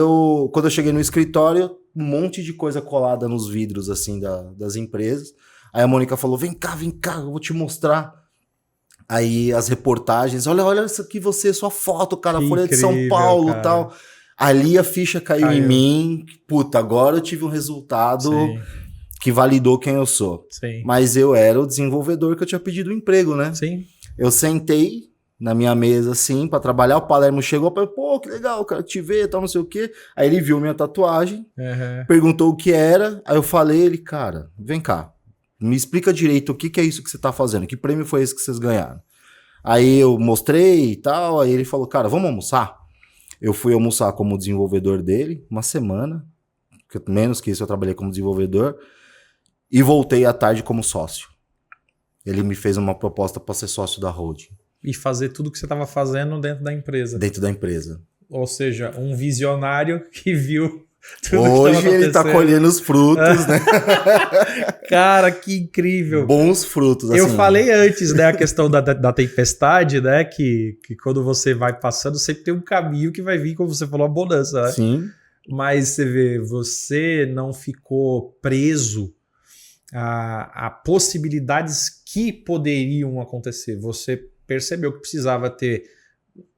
quando eu cheguei no escritório, um monte de coisa colada nos vidros, assim, das empresas. Aí a Mônica falou, vem cá, eu vou te mostrar. Aí as reportagens, olha isso aqui sua foto, cara, Folha de São Paulo e tal. Ali a ficha caiu em mim. Puta, agora eu tive um resultado que validou quem eu sou. Sim. Mas eu era o desenvolvedor que eu tinha pedido o emprego, né? Sim. Eu sentei na minha mesa, assim, pra trabalhar. O Palermo chegou pra mim, pô, que legal, cara, te ver, tal, não sei o quê. Aí ele viu minha tatuagem, perguntou o que era. Aí eu falei, ele, cara, vem cá. Me explica direito o que é isso que você tá fazendo. Que prêmio foi esse que vocês ganharam? Aí eu mostrei e tal. Aí ele falou, cara, vamos almoçar? Eu fui almoçar como desenvolvedor dele, uma semana, menos que isso eu trabalhei como desenvolvedor, e voltei à tarde como sócio. Ele me fez uma proposta para ser sócio da holding. E fazer tudo que você estava fazendo dentro da empresa. Dentro da empresa. Ou seja, um visionário que viu tudo Hoje que ele está colhendo os frutos, né? Cara, que incrível. Bons frutos. Eu assim. falei antes, né, a questão da tempestade, né, que quando você vai passando, sempre tem um caminho que vai vir, como você falou, a bonança, né? Sim. Mas você vê, você não ficou preso a possibilidades que poderiam acontecer. Você percebeu que precisava ter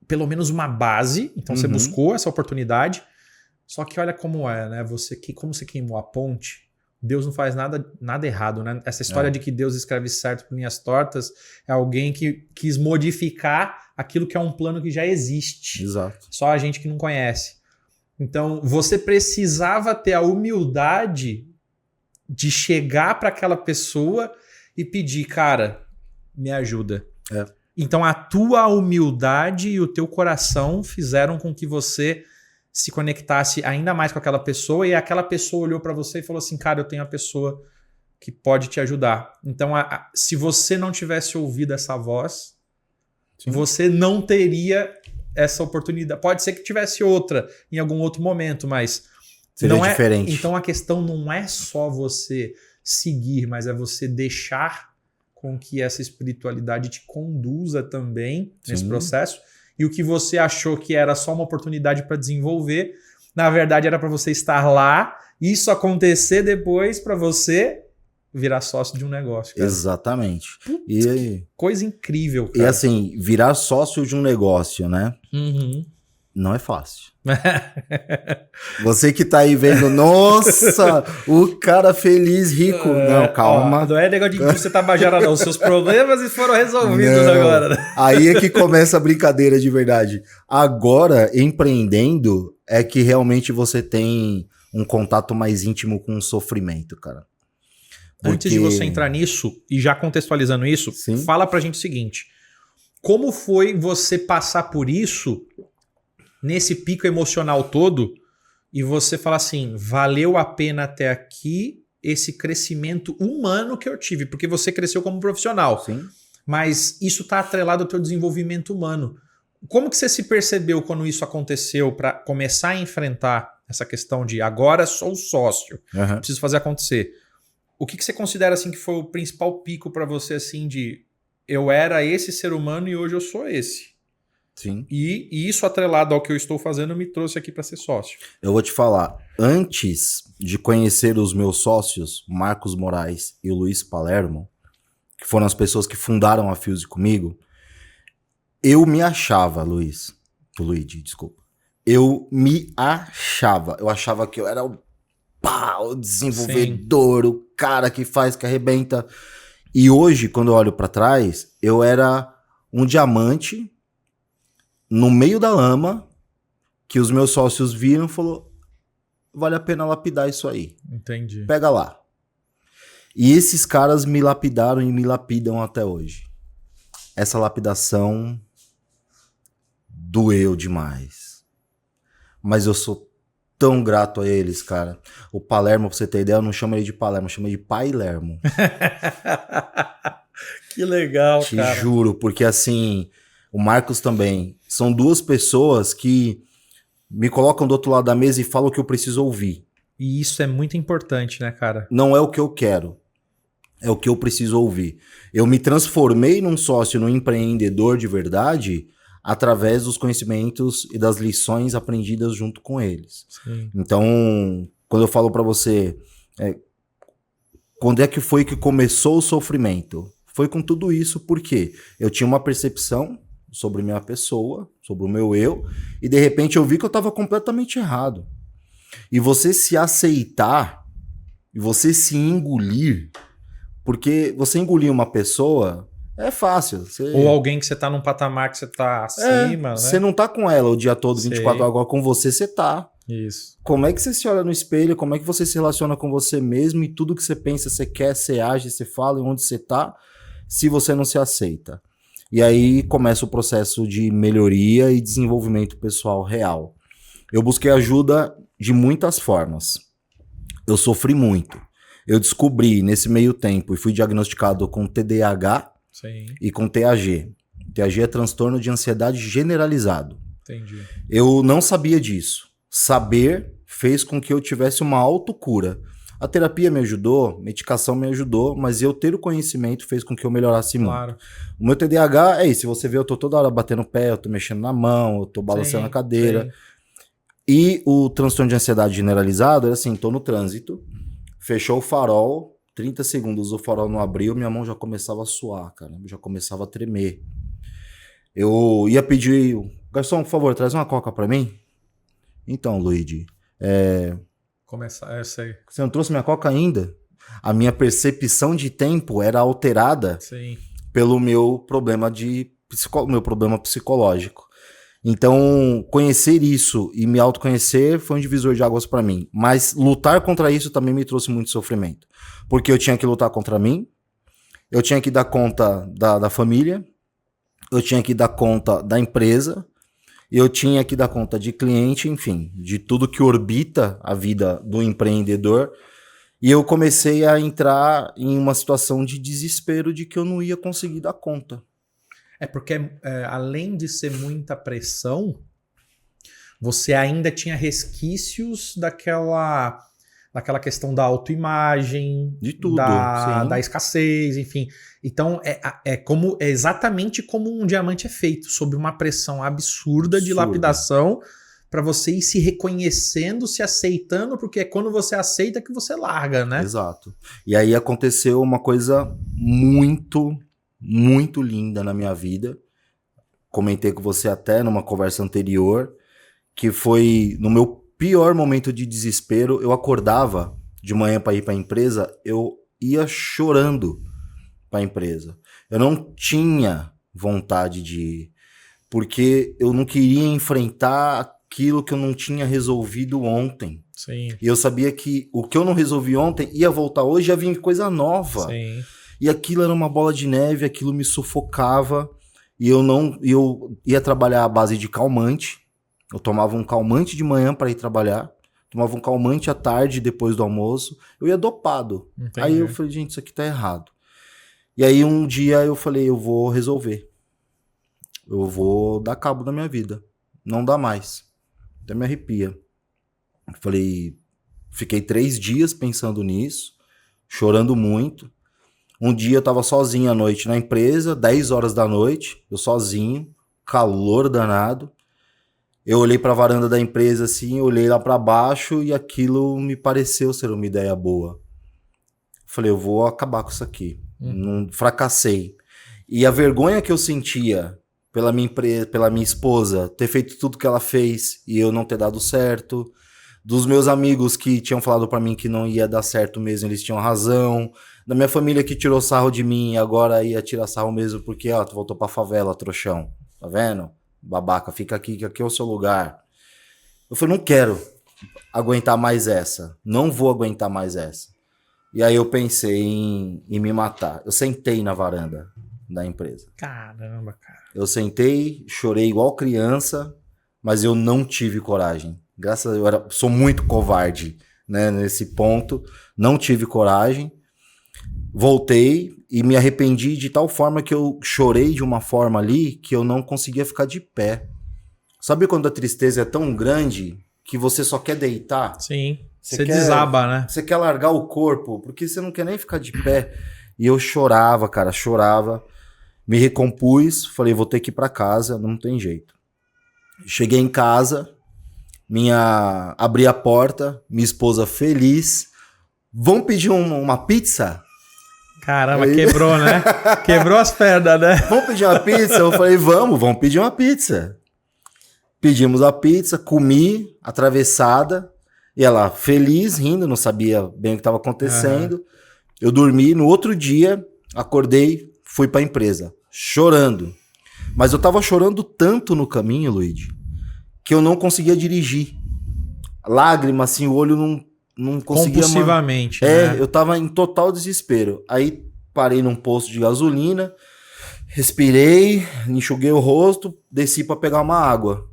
pelo menos uma base, então você buscou essa oportunidade. Só que olha como é, né? Como você queimou a ponte, Deus não faz nada errado, né? Essa história de que Deus escreve certo por linhas tortas é alguém que quis modificar aquilo que é um plano que já existe. Exato. Só a gente que não conhece. Então, você precisava ter a humildade de chegar para aquela pessoa e pedir, cara, me ajuda. É. Então, a tua humildade e o teu coração fizeram com que você se conectasse ainda mais com aquela pessoa e aquela pessoa olhou para você e falou assim, cara, eu tenho a pessoa que pode te ajudar. Então, se você não tivesse ouvido essa voz, sim, você não teria essa oportunidade. Pode ser que tivesse outra em algum outro momento, mas seria não diferente. Então, a questão não é só você seguir, mas é você deixar com que essa espiritualidade te conduza também nesse processo. E o que você achou que era só uma oportunidade para desenvolver, na verdade era para você estar lá, isso acontecer depois para você virar sócio de um negócio. Cara. Exatamente. Putz, coisa incrível, cara. E assim, virar sócio de um negócio, né? Não é fácil. Você que tá aí vendo, nossa, o cara feliz, rico. Não, calma. Não é negócio de você tabajar, não. Os seus problemas foram resolvidos agora. Né? Aí é que começa a brincadeira de verdade. Agora, empreendendo, é que realmente você tem um contato mais íntimo com o sofrimento, cara. Porque... Antes de você entrar nisso, e já contextualizando isso, sim, fala pra gente o seguinte. Como foi você passar por isso nesse pico emocional todo e você fala assim, valeu a pena até aqui esse crescimento humano que eu tive, porque você cresceu como profissional, sim, mas isso está atrelado ao teu desenvolvimento humano. Como que você se percebeu quando isso aconteceu para começar a enfrentar essa questão de agora sou sócio, preciso fazer acontecer? O que você considera assim que foi o principal pico para você assim de eu era esse ser humano e hoje eu sou esse? Sim. E isso atrelado ao que eu estou fazendo me trouxe aqui para ser sócio. Eu vou te falar, antes de conhecer os meus sócios, Marcos Moraes e o Luiz Palermo, que foram as pessoas que fundaram a Fuse comigo, eu me achava, Luigi, desculpa. Eu me achava. Eu achava que eu era o desenvolvedor, sim, o cara que faz, que arrebenta. E hoje, quando eu olho para trás, eu era um diamante no meio da lama, que os meus sócios viram e falou, vale a pena lapidar isso aí. Entendi. Pega lá. E esses caras me lapidaram e me lapidam até hoje. Essa lapidação doeu demais. Mas eu sou tão grato a eles, cara. O Palermo, pra você ter ideia, eu não chamo ele de Palermo, eu chamo ele de Pai Lermo. Que legal, cara. Te juro, porque assim... O Marcos também. São duas pessoas que me colocam do outro lado da mesa e falam o que eu preciso ouvir. E isso é muito importante, né, cara? Não é o que eu quero. É o que eu preciso ouvir. Eu me transformei num sócio, num empreendedor de verdade, através dos conhecimentos e das lições aprendidas junto com eles. Sim. Então, quando eu falo pra você, quando é que foi que começou o sofrimento? Foi com tudo isso, porque eu tinha uma percepção sobre minha pessoa, sobre o meu eu, e de repente eu vi que eu estava completamente errado. E você se aceitar, e você se engolir, porque você engolir uma pessoa é fácil. Ou alguém que você tá num patamar que você tá acima, né? Você não tá com ela o dia todo, 24 horas, agora com você tá. Isso. Como é que você se olha no espelho, como é que você se relaciona com você mesmo, e tudo que você pensa, você quer, você age, você fala, e onde você tá, se você não se aceita. E aí começa o processo de melhoria e desenvolvimento pessoal real. Eu busquei ajuda de muitas formas. Eu sofri muito. Eu descobri nesse meio tempo e fui diagnosticado com TDAH Sim. e com TAG. TAG é transtorno de ansiedade generalizado. Entendi. Eu não sabia disso. Saber fez com que eu tivesse uma autocura. A terapia me ajudou, medicação me ajudou, mas eu ter o conhecimento fez com que eu melhorasse Claro. muito. O meu TDAH é isso, se você vê, eu tô toda hora batendo o pé, eu tô mexendo na mão, eu tô balançando Sim, a cadeira. sim. E o transtorno de ansiedade generalizado era assim, tô no trânsito, fechou o farol, 30 segundos o farol não abriu, minha mão já começava a suar, cara, já começava a tremer. Eu ia pedir, garçom, por favor, traz uma coca pra mim? Então, Luigi, Começar, eu sei. você não trouxe minha coca ainda? A minha percepção de tempo era alterada Sim. pelo meu problema psicológico. Então, conhecer isso e me autoconhecer foi um divisor de águas para mim. Mas lutar contra isso também me trouxe muito sofrimento. Porque eu tinha que lutar contra mim, eu tinha que dar conta da família, eu tinha que dar conta da empresa, eu tinha que dar conta de cliente, enfim, de tudo que orbita a vida do empreendedor. E eu comecei a entrar em uma situação de desespero de que eu não ia conseguir dar conta. É porque, além de ser muita pressão, você ainda tinha resquícios daquela questão da autoimagem, De tudo, da sim. escassez, enfim. Então, é exatamente como um diamante é feito, sob uma pressão absurda de Absurda. lapidação, para você ir se reconhecendo, se aceitando, porque é quando você aceita que você larga, né? Exato. E aí aconteceu uma coisa muito, muito linda na minha vida. Comentei com você até numa conversa anterior, que foi no meu pior momento de desespero. Eu acordava de manhã para ir para a empresa, eu ia chorando para a empresa. Eu não tinha vontade de ir, porque eu não queria enfrentar aquilo que eu não tinha resolvido ontem. Sim. E eu sabia que o que eu não resolvi ontem ia voltar hoje, ia vir coisa nova. Sim. E aquilo era uma bola de neve, aquilo me sufocava. E eu ia trabalhar à base de calmante. Eu tomava um calmante de manhã para ir trabalhar. Tomava um calmante à tarde, depois do almoço. Eu ia dopado. Entendi. Aí eu falei, gente, isso aqui tá errado. E aí um dia eu falei, eu vou resolver. Eu vou dar cabo da minha vida. Não dá mais. Até me arrepia. Eu falei, fiquei 3 dias pensando nisso, chorando muito. Um dia eu tava sozinho à noite na empresa, 10 horas da noite, eu sozinho, calor danado. Eu olhei pra varanda da empresa assim, olhei lá pra baixo e aquilo me pareceu ser uma ideia boa. Falei, eu vou acabar com isso aqui. Não fracassei. E a vergonha que eu sentia pela minha esposa ter feito tudo que ela fez e eu não ter dado certo, dos meus amigos que tinham falado pra mim que não ia dar certo mesmo, eles tinham razão, da minha família que tirou sarro de mim e agora ia tirar sarro mesmo porque, ó, tu voltou pra favela, trouxão, tá vendo? Babaca, fica aqui, que aqui é o seu lugar. Eu falei, não quero aguentar mais essa, não vou aguentar mais essa. E aí eu pensei em me matar. Eu sentei na varanda da empresa. Caramba, cara. Eu sentei, chorei igual criança, mas eu não tive coragem. Graças a Deus, sou muito covarde, né, nesse ponto. Não tive coragem. Voltei e me arrependi de tal forma que eu chorei de uma forma ali que eu não conseguia ficar de pé. Sabe quando a tristeza é tão grande que você só quer deitar? Sim. Você quer- desaba, né? Você quer largar o corpo, porque você não quer nem ficar de pé. E eu chorava, cara, chorava. Me recompus, falei, vou ter que ir pra casa, não tem jeito. Cheguei em casa, abri a porta, minha esposa feliz. Vamos pedir uma pizza? Caramba, Aí- quebrou, né? Quebrou as pernas, né? Vamos pedir uma pizza? Eu falei, vamos pedir uma pizza. Pedimos a pizza, comi, atravessada. E ela feliz, rindo, não sabia bem o que estava acontecendo. Eu dormi, no outro dia, acordei, fui para a empresa, chorando. Mas eu tava chorando tanto no caminho, Luigi, que eu não conseguia dirigir. Lágrima, assim, o olho não conseguia... Compulsivamente, É, né? eu tava em total desespero. Aí parei num posto de gasolina, Respirei, enxuguei o rosto, desci pra pegar uma água.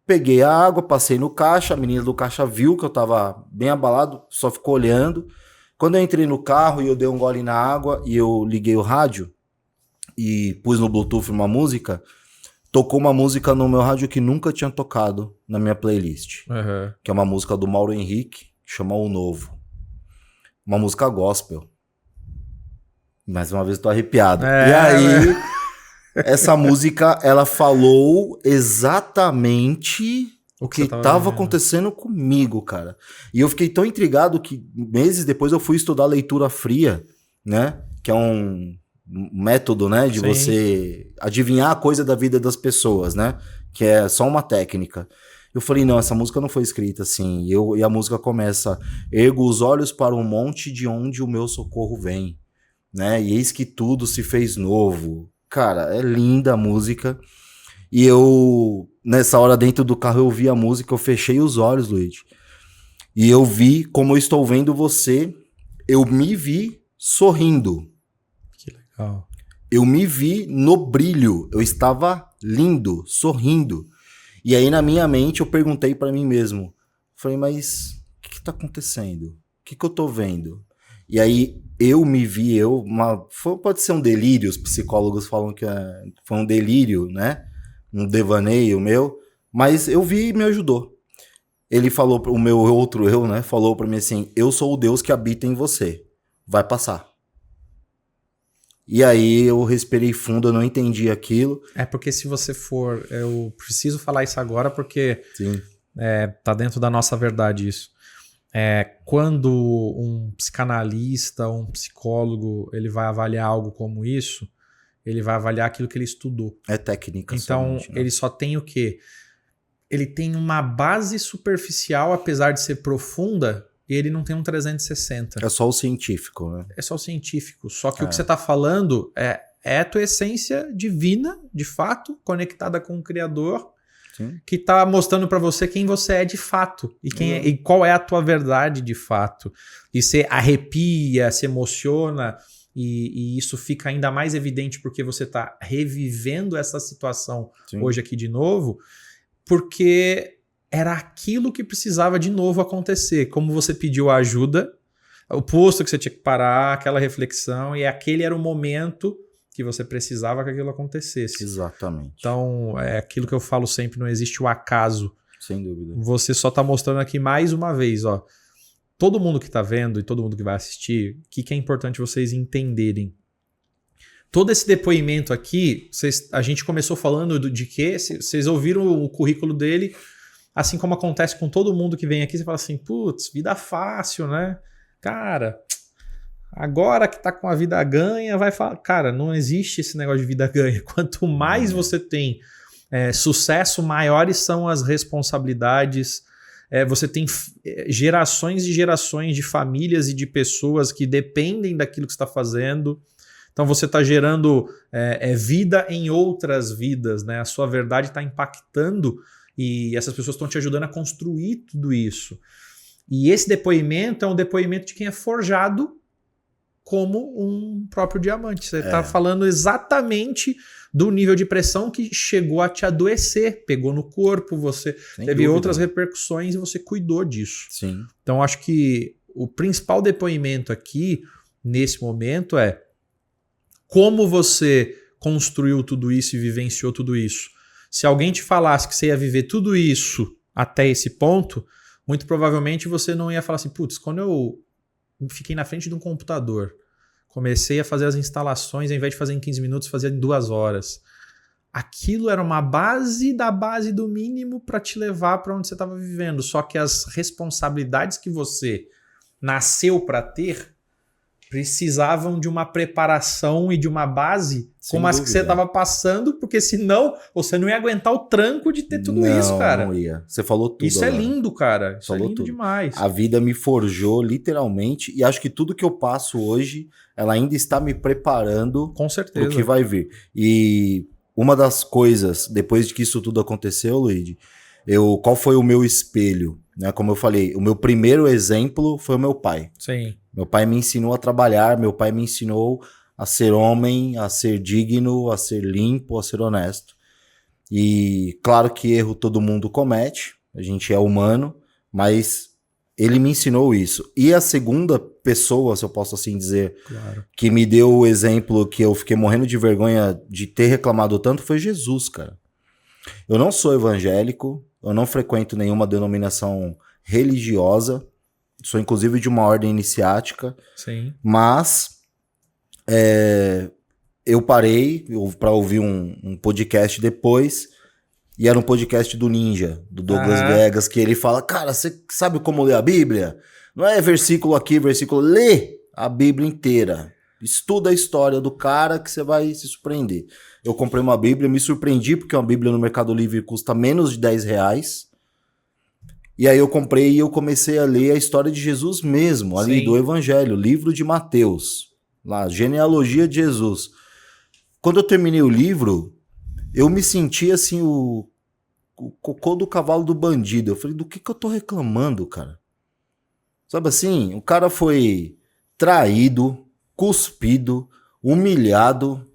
Peguei a água, passei no caixa, a menina do caixa viu que eu tava bem abalado, só ficou olhando. Quando eu entrei no carro e eu dei um gole na água e eu liguei o rádio e pus no Bluetooth uma música, tocou uma música no meu rádio que nunca tinha tocado na minha playlist. Uhum. Que é uma música do Mauro Henrique, que chama O Novo. Uma música gospel. Mais uma vez eu tô arrepiado. E aí, essa música, ela falou exatamente o que tava acontecendo comigo, cara. E eu fiquei tão intrigado que meses depois eu fui estudar leitura fria, né? Que é um método, né? De você adivinhar a coisa da vida das pessoas, né? Que é só uma técnica. Eu falei, não, essa música não foi escrita assim. E a música começa: ergo os olhos para um monte de onde o meu socorro vem, né? E eis que tudo se fez novo. Cara, é linda a música. E eu, nessa hora dentro do carro, eu ouvi a música, eu fechei os olhos, Luiz. E eu vi como eu estou vendo você, eu me vi sorrindo. Que legal. Eu me vi no brilho, eu estava lindo, sorrindo. E aí na minha mente eu perguntei pra mim mesmo, falei, mas o que tá acontecendo? O que eu tô vendo? E aí eu me vi, pode ser um delírio, os psicólogos falam que foi um delírio, né? Um devaneio meu, mas eu vi e me ajudou. Ele falou, o meu outro eu, né? Falou pra mim assim, eu sou o Deus que habita em você, vai passar. E aí eu respirei fundo, eu não entendi aquilo. É porque se você for... Eu preciso falar isso agora porque tá dentro da nossa verdade isso. Quando um psicanalista, um psicólogo, ele vai avaliar algo como isso, ele vai avaliar aquilo que ele estudou. É técnica. Então, somente, né? ele só tem o quê? Ele tem uma base superficial, apesar de ser profunda, e ele não tem um 360. É só o científico, né? É só o científico. Só que o que você está falando é a tua essência divina, de fato, conectada com o Criador, Sim. que está mostrando para você quem você é de fato e, e qual é a tua verdade de fato. E você arrepia, se emociona e isso fica ainda mais evidente porque você está revivendo essa situação hoje aqui de novo, porque era aquilo que precisava de novo acontecer. Como você pediu ajuda, o posto que você tinha que parar, aquela reflexão, e aquele era o momento que você precisava que aquilo acontecesse. Exatamente. Então, é aquilo que eu falo sempre, não existe o acaso. Sem dúvida. Você só está mostrando aqui mais uma vez, ó. Todo mundo que está vendo e todo mundo que vai assistir, o que é importante vocês entenderem? Todo esse depoimento aqui, a gente começou falando de que vocês ouviram o currículo dele, assim como acontece com todo mundo que vem aqui, você fala assim, putz, vida fácil, né? Cara, agora que tá com a vida ganha, vai falar... Cara, não existe esse negócio de vida ganha. Quanto mais você tem sucesso, maiores são as responsabilidades. Você tem gerações e gerações de famílias e de pessoas que dependem daquilo que você está fazendo. Então você está gerando vida em outras vidas, né? A sua verdade está impactando e essas pessoas estão te ajudando a construir tudo isso. E esse depoimento é um depoimento de quem é forjado como um próprio diamante. Você está falando exatamente do nível de pressão que chegou a te adoecer, pegou no corpo, você teve outras repercussões e você cuidou disso. Sim. Então acho que o principal depoimento aqui, nesse momento, é como você construiu tudo isso e vivenciou tudo isso. Se alguém te falasse que você ia viver tudo isso até esse ponto, muito provavelmente você não ia falar assim, putz, quando eu fiquei na frente de um computador, comecei a fazer as instalações, ao invés de fazer em 15 minutos, fazia em 2 horas. Aquilo era uma base da base do mínimo para te levar para onde você estava vivendo. Só que as responsabilidades que você nasceu para ter precisavam de uma preparação e de uma base como as que você estava passando, porque senão você não ia aguentar o tranco de ter tudo isso, cara. Não ia. Você falou tudo. Isso agora. É lindo, cara. Isso falou é lindo tudo. Demais. A vida me forjou literalmente e acho que tudo que eu passo hoje, ela ainda está me preparando com certeza pro que vai vir. E uma das coisas, depois de que isso tudo aconteceu, Luigi, qual foi o meu espelho? Né? Como eu falei, o meu primeiro exemplo foi o meu pai. Sim. Meu pai me ensinou a trabalhar, meu pai me ensinou a ser homem, a ser digno, a ser limpo, a ser honesto. E claro que erro todo mundo comete, a gente é humano, mas ele me ensinou isso. E a segunda pessoa, se eu posso assim dizer, Claro. que me deu o exemplo que eu fiquei morrendo de vergonha de ter reclamado tanto foi Jesus, cara. Eu não sou evangélico, eu não frequento nenhuma denominação religiosa, sou inclusive de uma ordem iniciática, Sim. mas eu parei para ouvir um podcast depois, e era um podcast do Ninja, do Douglas Vegas, que ele fala, cara, você sabe como ler a Bíblia? Não é versículo aqui, versículo... Lê a Bíblia inteira. Estuda a história do cara que você vai se surpreender. Eu comprei uma Bíblia, me surpreendi porque uma Bíblia no Mercado Livre custa menos de R$10. E aí eu comprei e eu comecei a ler a história de Jesus mesmo, ali Sim. do Evangelho, livro de Mateus, lá, genealogia de Jesus. Quando eu terminei o livro, eu me senti assim, o cocô do cavalo do bandido. Eu falei, do que eu tô reclamando, cara? Sabe assim, o cara foi traído, cuspido, humilhado.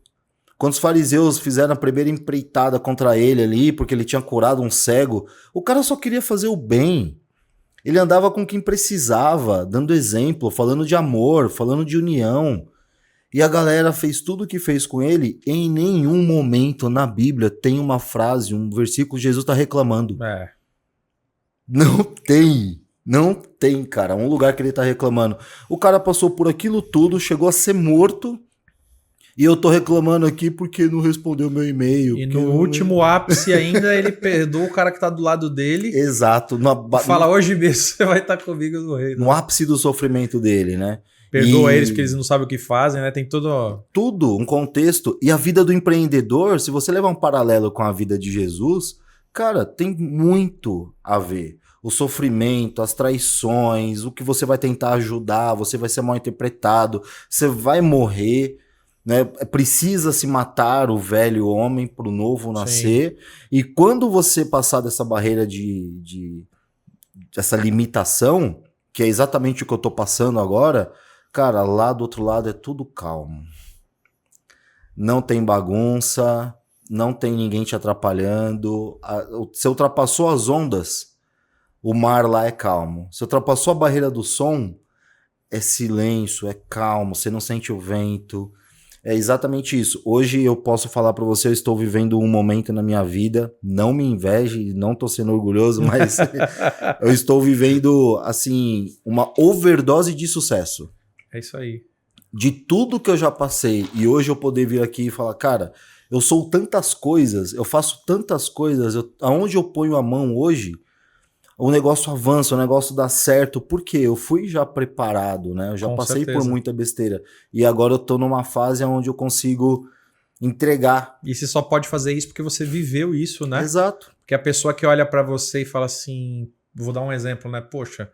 Quando os fariseus fizeram a primeira empreitada contra ele ali, porque ele tinha curado um cego, o cara só queria fazer o bem. Ele andava com quem precisava, dando exemplo, falando de amor, falando de união. E a galera fez tudo o que fez com ele. Em nenhum momento na Bíblia tem uma frase, um versículo, Jesus está reclamando. Não tem. Não tem, cara. Um lugar que ele tá reclamando. O cara passou por aquilo tudo, chegou a ser morto. E eu tô reclamando aqui porque não respondeu meu e-mail. E no último ápice ainda, ele perdoa o cara que tá do lado dele. Exato. Fala, hoje mesmo você vai estar comigo no reino. No ápice do sofrimento dele, né? Perdoa eles porque eles não sabem o que fazem, né? Tem tudo... Tudo, um contexto. E a vida do empreendedor, se você levar um paralelo com a vida de Jesus, cara, tem muito a ver. O sofrimento, as traições, o que você vai tentar ajudar, você vai ser mal interpretado, você vai morrer, né? Precisa se matar o velho homem para o novo nascer. Sim. E quando você passar dessa barreira dessa limitação, que é exatamente o que eu tô passando agora, cara, lá do outro lado é tudo calmo. Não tem bagunça, não tem ninguém te atrapalhando. Você ultrapassou as ondas, o mar lá é calmo. Você ultrapassou a barreira do som, é silêncio, é calmo, você não sente o vento. É exatamente isso. Hoje eu posso falar para você, eu estou vivendo um momento na minha vida, não me inveje, não tô sendo orgulhoso, mas eu estou vivendo, assim, uma overdose de sucesso. É isso aí. De tudo que eu já passei, e hoje eu poder vir aqui e falar, cara, eu sou tantas coisas, eu faço tantas coisas, aonde eu ponho a mão hoje, o negócio avança, o negócio dá certo, porque eu fui já preparado, né? Eu já passei por muita besteira. E agora eu tô numa fase onde eu consigo entregar. E você só pode fazer isso porque você viveu isso, né? Exato. Porque a pessoa que olha pra você e fala assim, vou dar um exemplo, né? Poxa,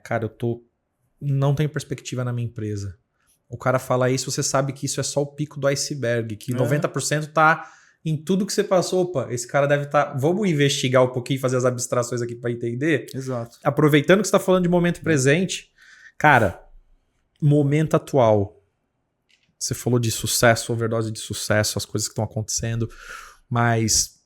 cara, não tenho perspectiva na minha empresa. O cara fala isso, você sabe que isso é só o pico do iceberg, que 90% tá em tudo que você passou. Opa, esse cara deve estar... Vamos investigar um pouquinho, fazer as abstrações aqui para entender? Exato. Aproveitando que você está falando de momento presente, cara, momento atual. Você falou de sucesso, overdose de sucesso, as coisas que estão acontecendo, mas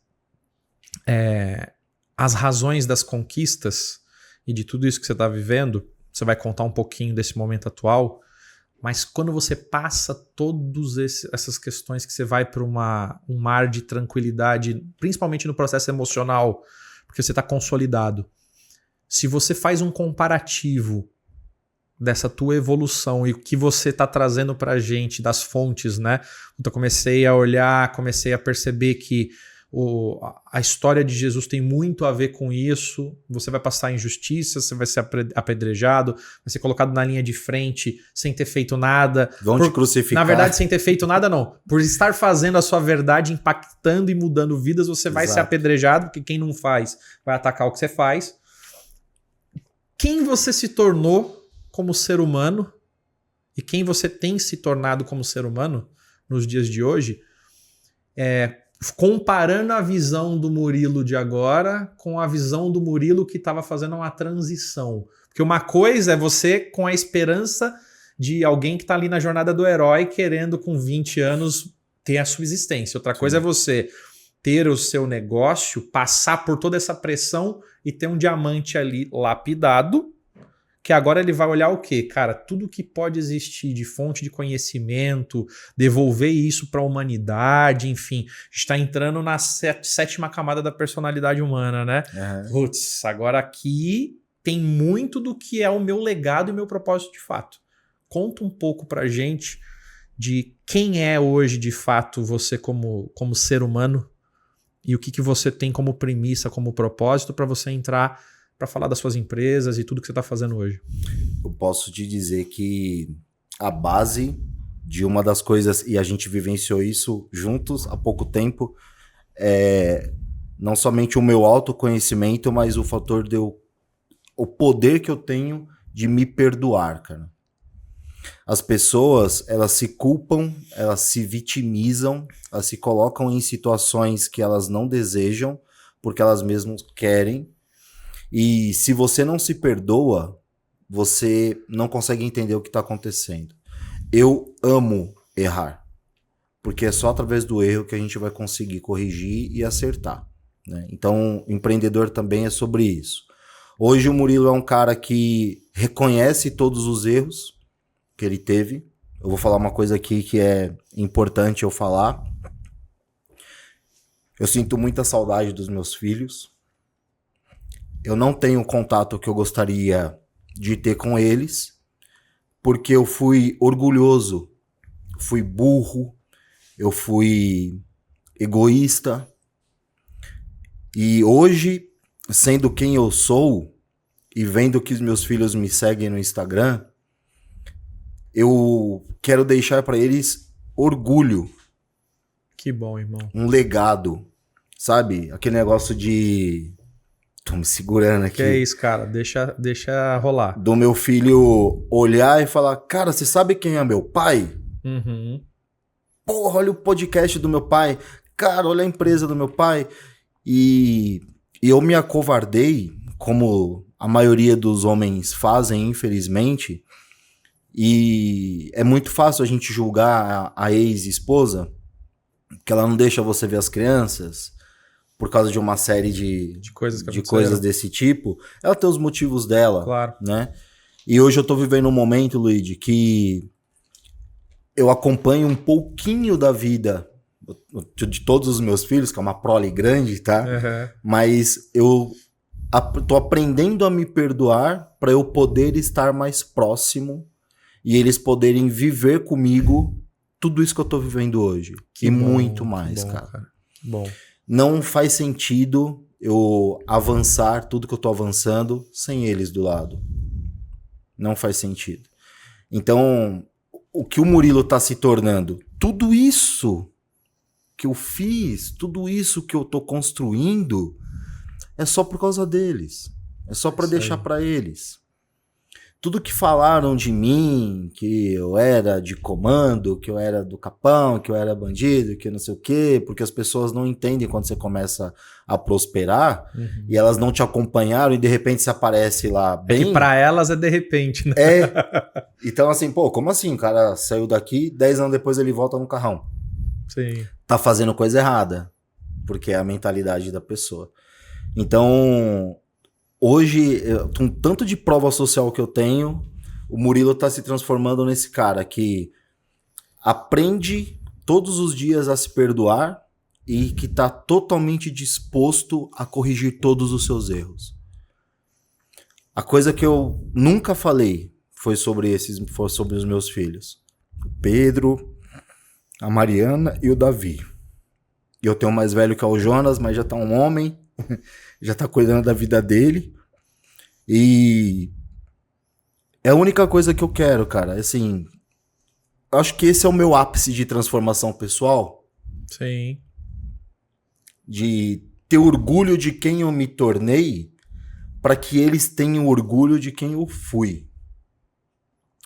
as razões das conquistas e de tudo isso que você está vivendo, você vai contar um pouquinho desse momento atual, mas quando você passa todas essas questões que você vai para um mar de tranquilidade, principalmente no processo emocional, porque você está consolidado. Se você faz um comparativo dessa tua evolução e o que você está trazendo para a gente das fontes, né? Então comecei a olhar, comecei a perceber que a história de Jesus tem muito a ver com isso. Você vai passar injustiça, você vai ser apedrejado, vai ser colocado na linha de frente sem ter feito nada. Vão te crucificar. Na verdade, sem ter feito nada, não. Por estar fazendo a sua verdade, impactando e mudando vidas, você vai ser apedrejado, porque quem não faz vai atacar o que você faz. Quem você se tornou como ser humano e quem você tem se tornado como ser humano nos dias de hoje comparando a visão do Murilo de agora com a visão do Murilo que estava fazendo uma transição. Porque uma coisa é você com a esperança de alguém que está ali na jornada do herói querendo com 20 anos ter a subsistência. Outra coisa é você ter o seu negócio, passar por toda essa pressão e ter um diamante ali lapidado, que agora ele vai olhar o quê? Cara, tudo que pode existir de fonte de conhecimento, devolver isso para a humanidade, enfim, está entrando na sétima camada da personalidade humana, né? Putz, agora aqui tem muito do que é o meu legado e meu propósito de fato. Conta um pouco pra gente de quem é hoje de fato você como ser humano e o que você tem como premissa, como propósito para você entrar para falar das suas empresas e tudo que você está fazendo hoje. Eu posso te dizer que a base de uma das coisas, e a gente vivenciou isso juntos há pouco tempo, é não somente o meu autoconhecimento, mas o fator o poder que eu tenho de me perdoar, cara. As pessoas, elas se culpam, elas se vitimizam, elas se colocam em situações que elas não desejam, porque elas mesmas querem. E se você não se perdoa, você não consegue entender o que está acontecendo. Eu amo errar, porque é só através do erro que a gente vai conseguir corrigir e acertar, né? Então, empreendedor também é sobre isso. Hoje o Murilo é um cara que reconhece todos os erros que ele teve. Eu vou falar uma coisa aqui que é importante eu falar. Eu sinto muita saudade dos meus filhos. Eu não tenho o contato que eu gostaria de ter com eles, porque eu fui orgulhoso, fui burro, eu fui egoísta. E hoje, sendo quem eu sou e vendo que os meus filhos me seguem no Instagram, eu quero deixar para eles orgulho. Que bom, irmão. Um legado, sabe? Aquele negócio de... Tô me segurando aqui. Que é isso, cara? Deixa rolar. Do meu filho olhar e falar, cara, você sabe quem é meu pai? Uhum. Porra, olha o podcast do meu pai. Cara, olha a empresa do meu pai. E eu me acovardei, como a maioria dos homens fazem, infelizmente. E é muito fácil a gente julgar a ex-esposa, que ela não deixa você ver as crianças, por causa de uma série de coisas desse tipo. Ela tem os motivos dela, claro, né? E hoje eu tô vivendo um momento, Luigi, que eu acompanho um pouquinho da vida de todos os meus filhos, que é uma prole grande, tá? Uhum. Mas eu tô aprendendo a me perdoar para eu poder estar mais próximo e eles poderem viver comigo tudo isso que eu tô vivendo hoje. Que e bom, muito mais, cara. Bom. Não faz sentido eu avançar tudo que eu tô avançando sem eles do lado. Não faz sentido. Então, o que o Murilo tá se tornando? Tudo isso que eu fiz, tudo isso que eu tô construindo, é só por causa deles. É só para deixar para eles. Tudo que falaram de mim, que eu era de comando, que eu era do capão, que eu era bandido, que não sei o quê, porque as pessoas não entendem quando você começa a prosperar, e elas não te acompanharam e de repente você aparece lá bem... É que pra elas é de repente, né? É. Então assim, pô, como assim? O cara saiu daqui, 10 anos depois ele volta no carrão. Sim. Tá fazendo coisa errada, porque é a mentalidade da pessoa. Então... Hoje, com tanto de prova social que eu tenho, o Murilo tá se transformando nesse cara que aprende todos os dias a se perdoar e que tá totalmente disposto a corrigir todos os seus erros. A coisa que eu nunca falei foi sobre os meus filhos. O Pedro, a Mariana e o Davi. Eu tenho um mais velho que é o Jonas, mas já tá um homem... já tá cuidando da vida dele. E é a única coisa que eu quero, cara. Assim, acho que esse é o meu ápice de transformação pessoal. Sim. De ter orgulho de quem eu me tornei, para que eles tenham orgulho de quem eu fui.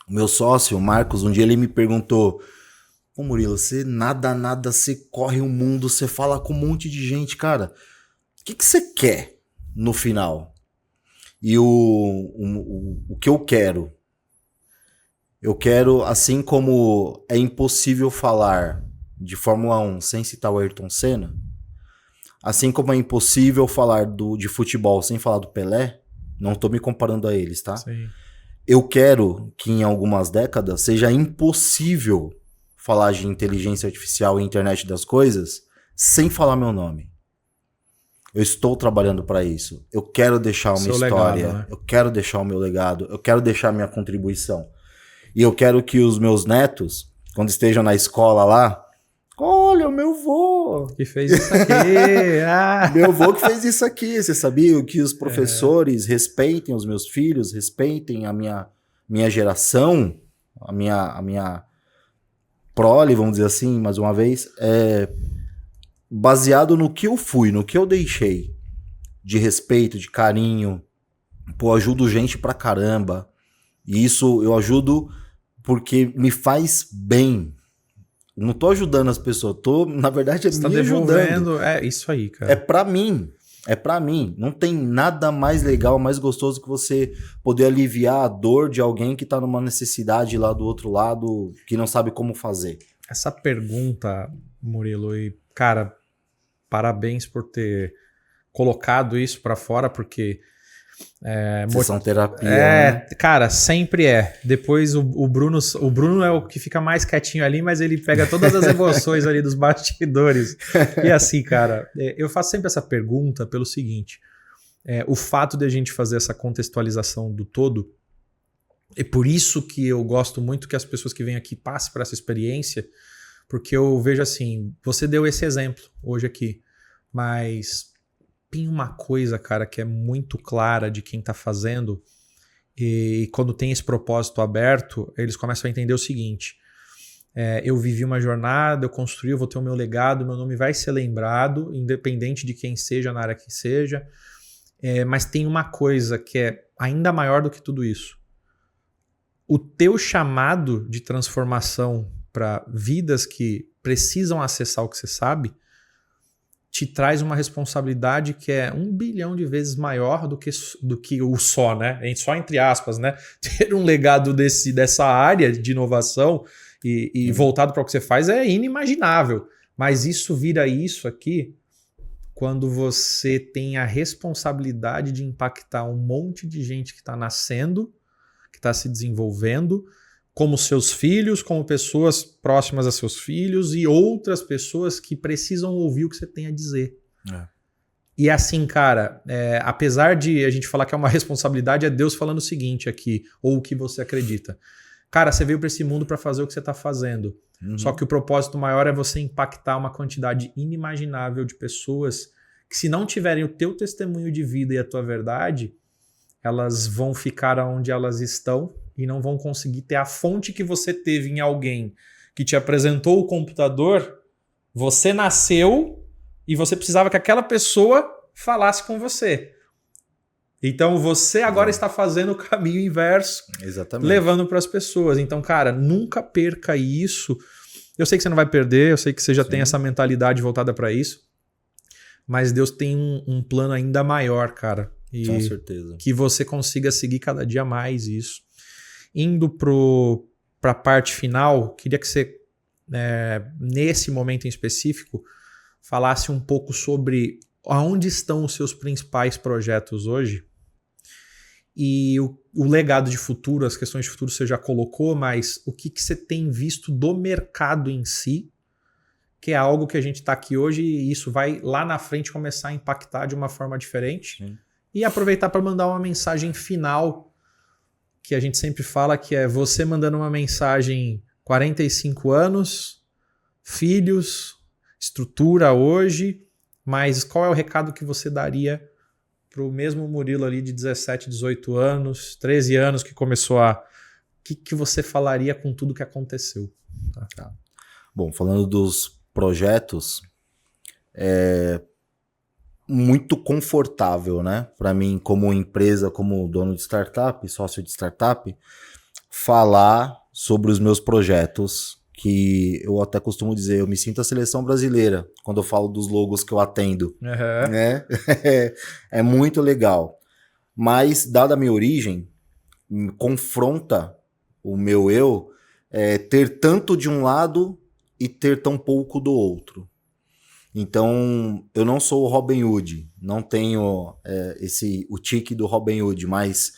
O meu sócio, o Marcos, um dia ele me perguntou: "Ô Murilo, você nada, você corre o mundo, você fala com um monte de gente, cara. O que você quer no final?" E o que eu quero Eu quero, assim como é impossível falar de Fórmula 1 sem citar o Ayrton Senna, assim como é impossível falar de futebol sem falar do Pelé, não tô me comparando a eles, tá? Sim. Eu quero que em algumas décadas seja impossível falar de inteligência artificial e internet das coisas sem falar meu nome. Eu estou trabalhando para isso. Eu quero deixar uma história, legado, né? Eu quero deixar o meu legado, eu quero deixar minha contribuição. E eu quero que os meus netos, quando estejam na escola lá, olha, o meu vô Que fez isso aqui. Meu vô que fez isso aqui. Você sabia que os professores respeitem os meus filhos, respeitem a minha geração, a minha prole, vamos dizer assim, mais uma vez, baseado no que eu fui, no que eu deixei de respeito, de carinho. Pô, ajudo gente pra caramba. E isso eu ajudo porque me faz bem. Não tô ajudando as pessoas, na verdade, Você me tá ajudando. devolvendo. É isso aí, cara. É pra mim. É pra mim. Não tem nada mais legal, mais gostoso que você poder aliviar a dor de alguém que tá numa necessidade lá do outro lado, que não sabe como fazer. Essa pergunta, Murilo, e cara, parabéns por ter colocado isso pra fora, porque Sessão terapia, né? cara, sempre é. Depois o Bruno é o que fica mais quietinho ali, mas ele pega todas as emoções ali dos bastidores. E assim, cara, eu faço sempre essa pergunta pelo seguinte: o fato de a gente fazer essa contextualização do todo, é por isso que eu gosto muito que as pessoas que vêm aqui passem por essa experiência, porque eu vejo assim, você deu esse exemplo hoje aqui, mas tem uma coisa, cara, que é muito clara de quem tá fazendo, e quando tem esse propósito aberto, eles começam a entender o seguinte: eu vivi uma jornada, eu construí, eu vou ter o meu legado, meu nome vai ser lembrado, independente de quem seja, na área que seja, mas tem uma coisa que é ainda maior do que tudo isso. O teu chamado de transformação para vidas que precisam acessar o que você sabe, te traz uma responsabilidade que é 1 bilhão de vezes maior do que o só, né? Só entre aspas, né? Ter um legado dessa área de inovação e voltado para o que você faz é inimaginável. Mas isso vira isso aqui quando você tem a responsabilidade de impactar um monte de gente que está nascendo, que está se desenvolvendo, como seus filhos, como pessoas próximas a seus filhos e outras pessoas que precisam ouvir o que você tem a dizer. E assim, cara, apesar de a gente falar que é uma responsabilidade, é Deus falando o seguinte aqui, ou o que você acredita. Cara, você veio para esse mundo para fazer o que você está fazendo. Só que o propósito maior é você impactar uma quantidade inimaginável de pessoas que, se não tiverem o teu testemunho de vida e a tua verdade, elas vão ficar onde elas estão e não vão conseguir ter a fonte que você teve em alguém que te apresentou o computador. Você nasceu e você precisava que aquela pessoa falasse com você. Então você agora está fazendo o caminho inverso. Exatamente. Levando para as pessoas. Então, cara, nunca perca isso. Eu sei que você não vai perder, eu sei que você já tem essa mentalidade voltada para isso, mas Deus tem um plano ainda maior, cara. E com certeza. Que você consiga seguir cada dia mais isso. Indo para a parte final, queria que você, nesse momento em específico, falasse um pouco sobre aonde estão os seus principais projetos hoje e o legado de futuro, as questões de futuro você já colocou, mas o que você tem visto do mercado em si, que é algo que a gente está aqui hoje e isso vai lá na frente começar a impactar de uma forma diferente. Sim. E aproveitar para mandar uma mensagem final, que a gente sempre fala que é você mandando uma mensagem 45 anos, filhos, estrutura hoje, mas qual é o recado que você daria para o mesmo Murilo ali de 17, 18 anos, 13 anos que começou a... O que você falaria com tudo que aconteceu? Tá. Bom, falando dos projetos, muito confortável, né? Para mim, como empresa, como dono de startup, sócio de startup, falar sobre os meus projetos, que eu até costumo dizer, eu me sinto a seleção brasileira quando eu falo dos logos que eu atendo. Né? É muito legal. Mas, dada a minha origem, confronta o meu eu, ter tanto de um lado e ter tão pouco do outro. Então, eu não sou o Robin Hood, não tenho o tique do Robin Hood, mas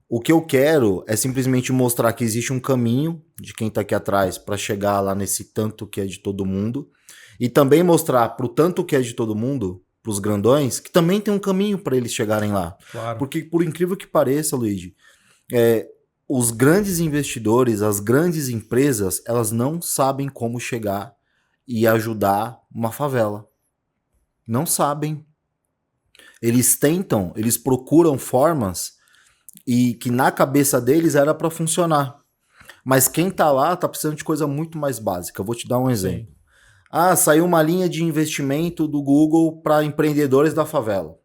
o que eu quero é simplesmente mostrar que existe um caminho de quem está aqui atrás para chegar lá nesse tanto que é de todo mundo, e também mostrar para o tanto que é de todo mundo, para os grandões, que também tem um caminho para eles chegarem lá. Claro. Porque, por incrível que pareça, Luigi, os grandes investidores, as grandes empresas, elas não sabem como chegar e ajudar uma favela. Não sabem. Eles tentam, eles procuram formas e que na cabeça deles era para funcionar. Mas quem tá lá tá precisando de coisa muito mais básica. Eu vou te dar um exemplo. Sim. Saiu uma linha de investimento do Google para empreendedores da favela.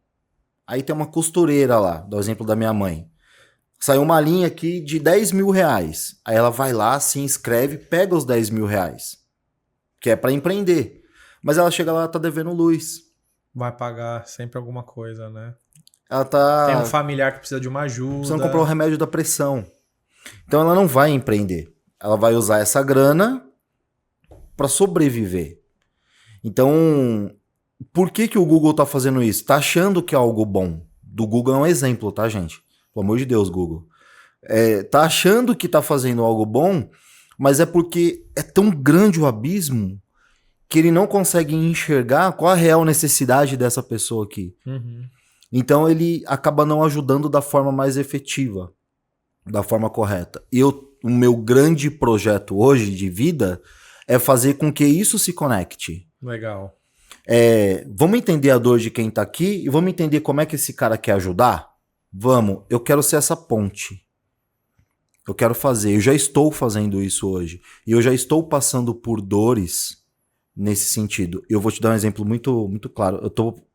Aí tem uma costureira lá, do exemplo da minha mãe. Saiu uma linha aqui de 10 mil reais. Aí ela vai lá, se inscreve, pega os 10 mil reais. Que é para empreender. Mas ela chega lá, tá devendo luz. Vai pagar sempre alguma coisa, né? Ela tá... Tem um familiar que precisa de uma ajuda. Precisando comprar o remédio da pressão. Então ela não vai empreender. Ela vai usar essa grana para sobreviver. Então, por que o Google tá fazendo isso? Tá achando que é algo bom. Do Google é um exemplo, tá, gente? Pelo amor de Deus, Google. Tá achando que tá fazendo algo bom, mas é porque é tão grande o abismo que ele não consegue enxergar qual a real necessidade dessa pessoa aqui. Uhum. Então ele acaba não ajudando da forma mais efetiva, da forma correta. E o meu grande projeto hoje de vida é fazer com que isso se conecte. Legal. Vamos entender a dor de quem tá aqui e vamos entender como é que esse cara quer ajudar? Vamos, eu quero ser essa ponte. Eu quero fazer, eu já estou fazendo isso hoje. E eu já estou passando por dores nesse sentido. Eu vou te dar um exemplo muito, muito claro.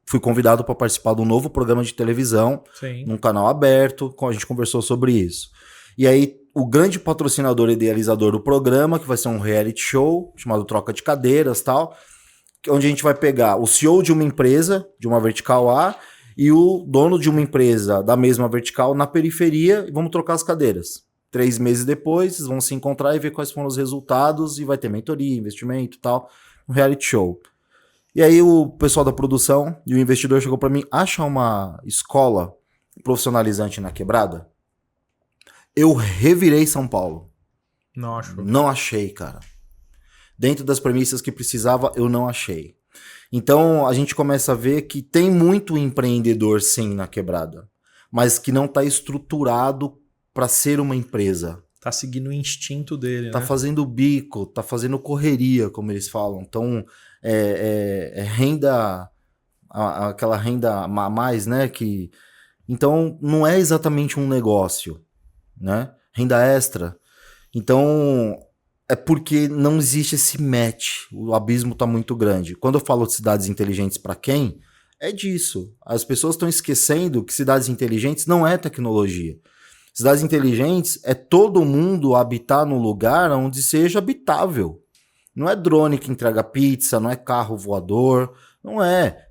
Fui convidado para participar de um novo programa de televisão, Sim. Num canal aberto, a gente conversou sobre isso. E aí, o grande patrocinador e idealizador do programa, que vai ser um reality show, chamado Troca de Cadeiras, tal, onde a gente vai pegar o CEO de uma empresa, de uma vertical A, e o dono de uma empresa da mesma vertical na periferia, e vamos trocar as cadeiras. 3 meses depois, eles vão se encontrar e ver quais foram os resultados, e vai ter mentoria, investimento e tal, um reality show. E aí o pessoal da produção e o investidor chegou para mim, acha uma escola profissionalizante na Quebrada? Eu revirei São Paulo. Não achou. Não achei, cara. Dentro das premissas que precisava, eu não achei. Então a gente começa a ver que tem muito empreendedor sim na Quebrada, mas que não está estruturado para ser uma empresa. Tá seguindo o instinto dele, tá né? fazendo bico, tá fazendo correria, como eles falam. Então renda, aquela renda a mais, né? Então não é exatamente um negócio, né? Renda extra. Então é porque não existe esse match. O abismo tá muito grande. Quando eu falo de cidades inteligentes para quem? É disso. As pessoas estão esquecendo que cidades inteligentes não é tecnologia. Cidades inteligentes é todo mundo habitar num lugar onde seja habitável. Não é drone que entrega pizza, não é carro voador, não é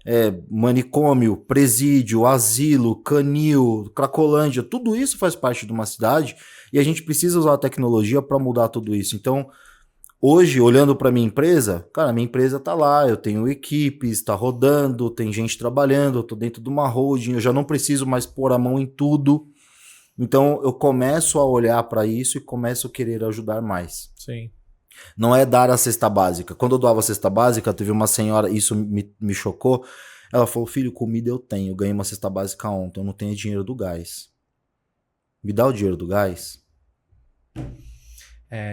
manicômio, presídio, asilo, canil, cracolândia, tudo isso faz parte de uma cidade e a gente precisa usar a tecnologia para mudar tudo isso. Então, hoje, olhando para minha empresa, cara, minha empresa tá lá, eu tenho equipes, está rodando, tem gente trabalhando, eu tô dentro de uma holding, eu já não preciso mais pôr a mão em tudo. Então, eu começo a olhar para isso e começo a querer ajudar mais. Sim. Não é dar a cesta básica. Quando eu doava a cesta básica, teve uma senhora, isso me chocou. Ela falou, filho, comida eu tenho. Eu ganhei uma cesta básica ontem. Eu não tenho dinheiro do gás. Me dá o dinheiro do gás?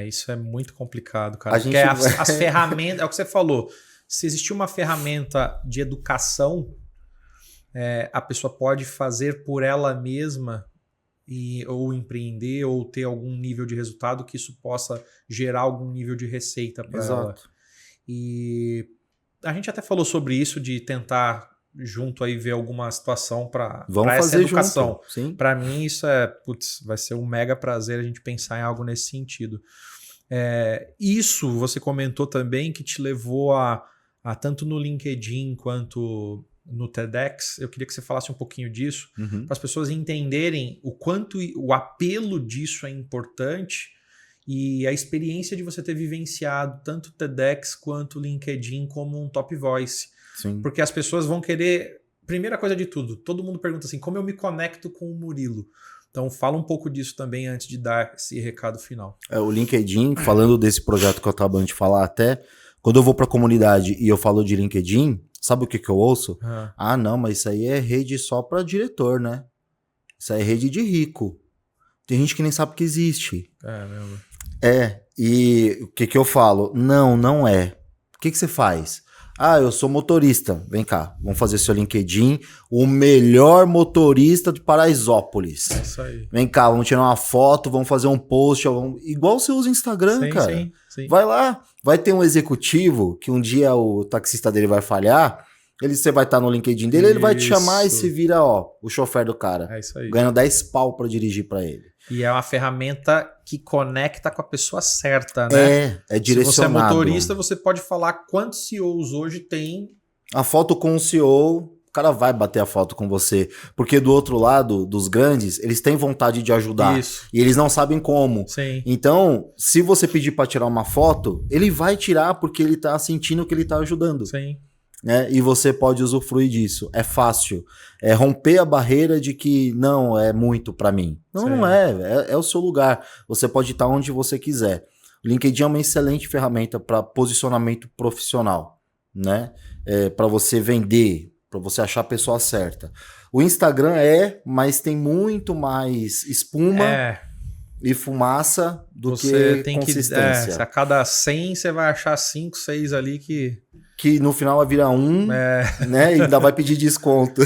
Isso é muito complicado, cara. Porque as ferramentas... É o que você falou. Se existir uma ferramenta de educação, a pessoa pode fazer por ela mesma... ou empreender, ou ter algum nível de resultado que isso possa gerar algum nível de receita para ela. E a gente até falou sobre isso, de tentar junto aí ver alguma situação para essa educação. Para mim isso vai ser um mega prazer a gente pensar em algo nesse sentido. Isso você comentou também que te levou a tanto no LinkedIn quanto no TEDx. Eu queria que você falasse um pouquinho disso, Uhum. para as pessoas entenderem o quanto o apelo disso é importante e a experiência de você ter vivenciado tanto o TEDx quanto o LinkedIn como um top voice. Sim. Porque as pessoas vão querer... Primeira coisa de tudo, todo mundo pergunta assim, como eu me conecto com o Murilo? Então fala um pouco disso também antes de dar esse recado final. O LinkedIn, falando desse projeto que eu acabei de falar até, quando eu vou para a comunidade e eu falo de LinkedIn, sabe o que eu ouço? Não, mas isso aí é rede só para diretor, né? Isso aí é rede de rico. Tem gente que nem sabe que existe. Caramba. E o que eu falo? Não é. O que você faz? Eu sou motorista. Vem cá, vamos fazer seu LinkedIn. O melhor motorista de Paraisópolis. É isso aí. Vem cá, vamos tirar uma foto, vamos fazer um post. Igual você usa o Instagram, Sim, cara. sim. Vai lá, vai ter um executivo que um dia o taxista dele vai falhar. Você vai estar no LinkedIn dele, ele vai te chamar e se vira, o chofer do cara. É isso aí. Ganhando 10 pau pra dirigir pra ele. E é uma ferramenta que conecta com a pessoa certa, né? É direcionado. Se você é motorista, você pode falar quantos CEOs hoje tem. A foto com o CEO, o cara vai bater a foto com você. Porque do outro lado, dos grandes, eles têm vontade de ajudar. Isso. E eles não sabem como. Sim. Então, se você pedir pra tirar uma foto, ele vai tirar porque ele tá sentindo que ele tá ajudando. Sim. Né? E você pode usufruir disso. É fácil. É romper a barreira de que não é muito pra mim. Não é. É o seu lugar. Você pode estar onde você quiser. O LinkedIn é uma excelente ferramenta para posicionamento profissional, né? Para você vender, para você achar a pessoa certa. O Instagram mas tem muito mais espuma e fumaça do você que tem consistência. A cada 100 você vai achar 5, 6 ali que no final vai virar né? E ainda vai pedir desconto.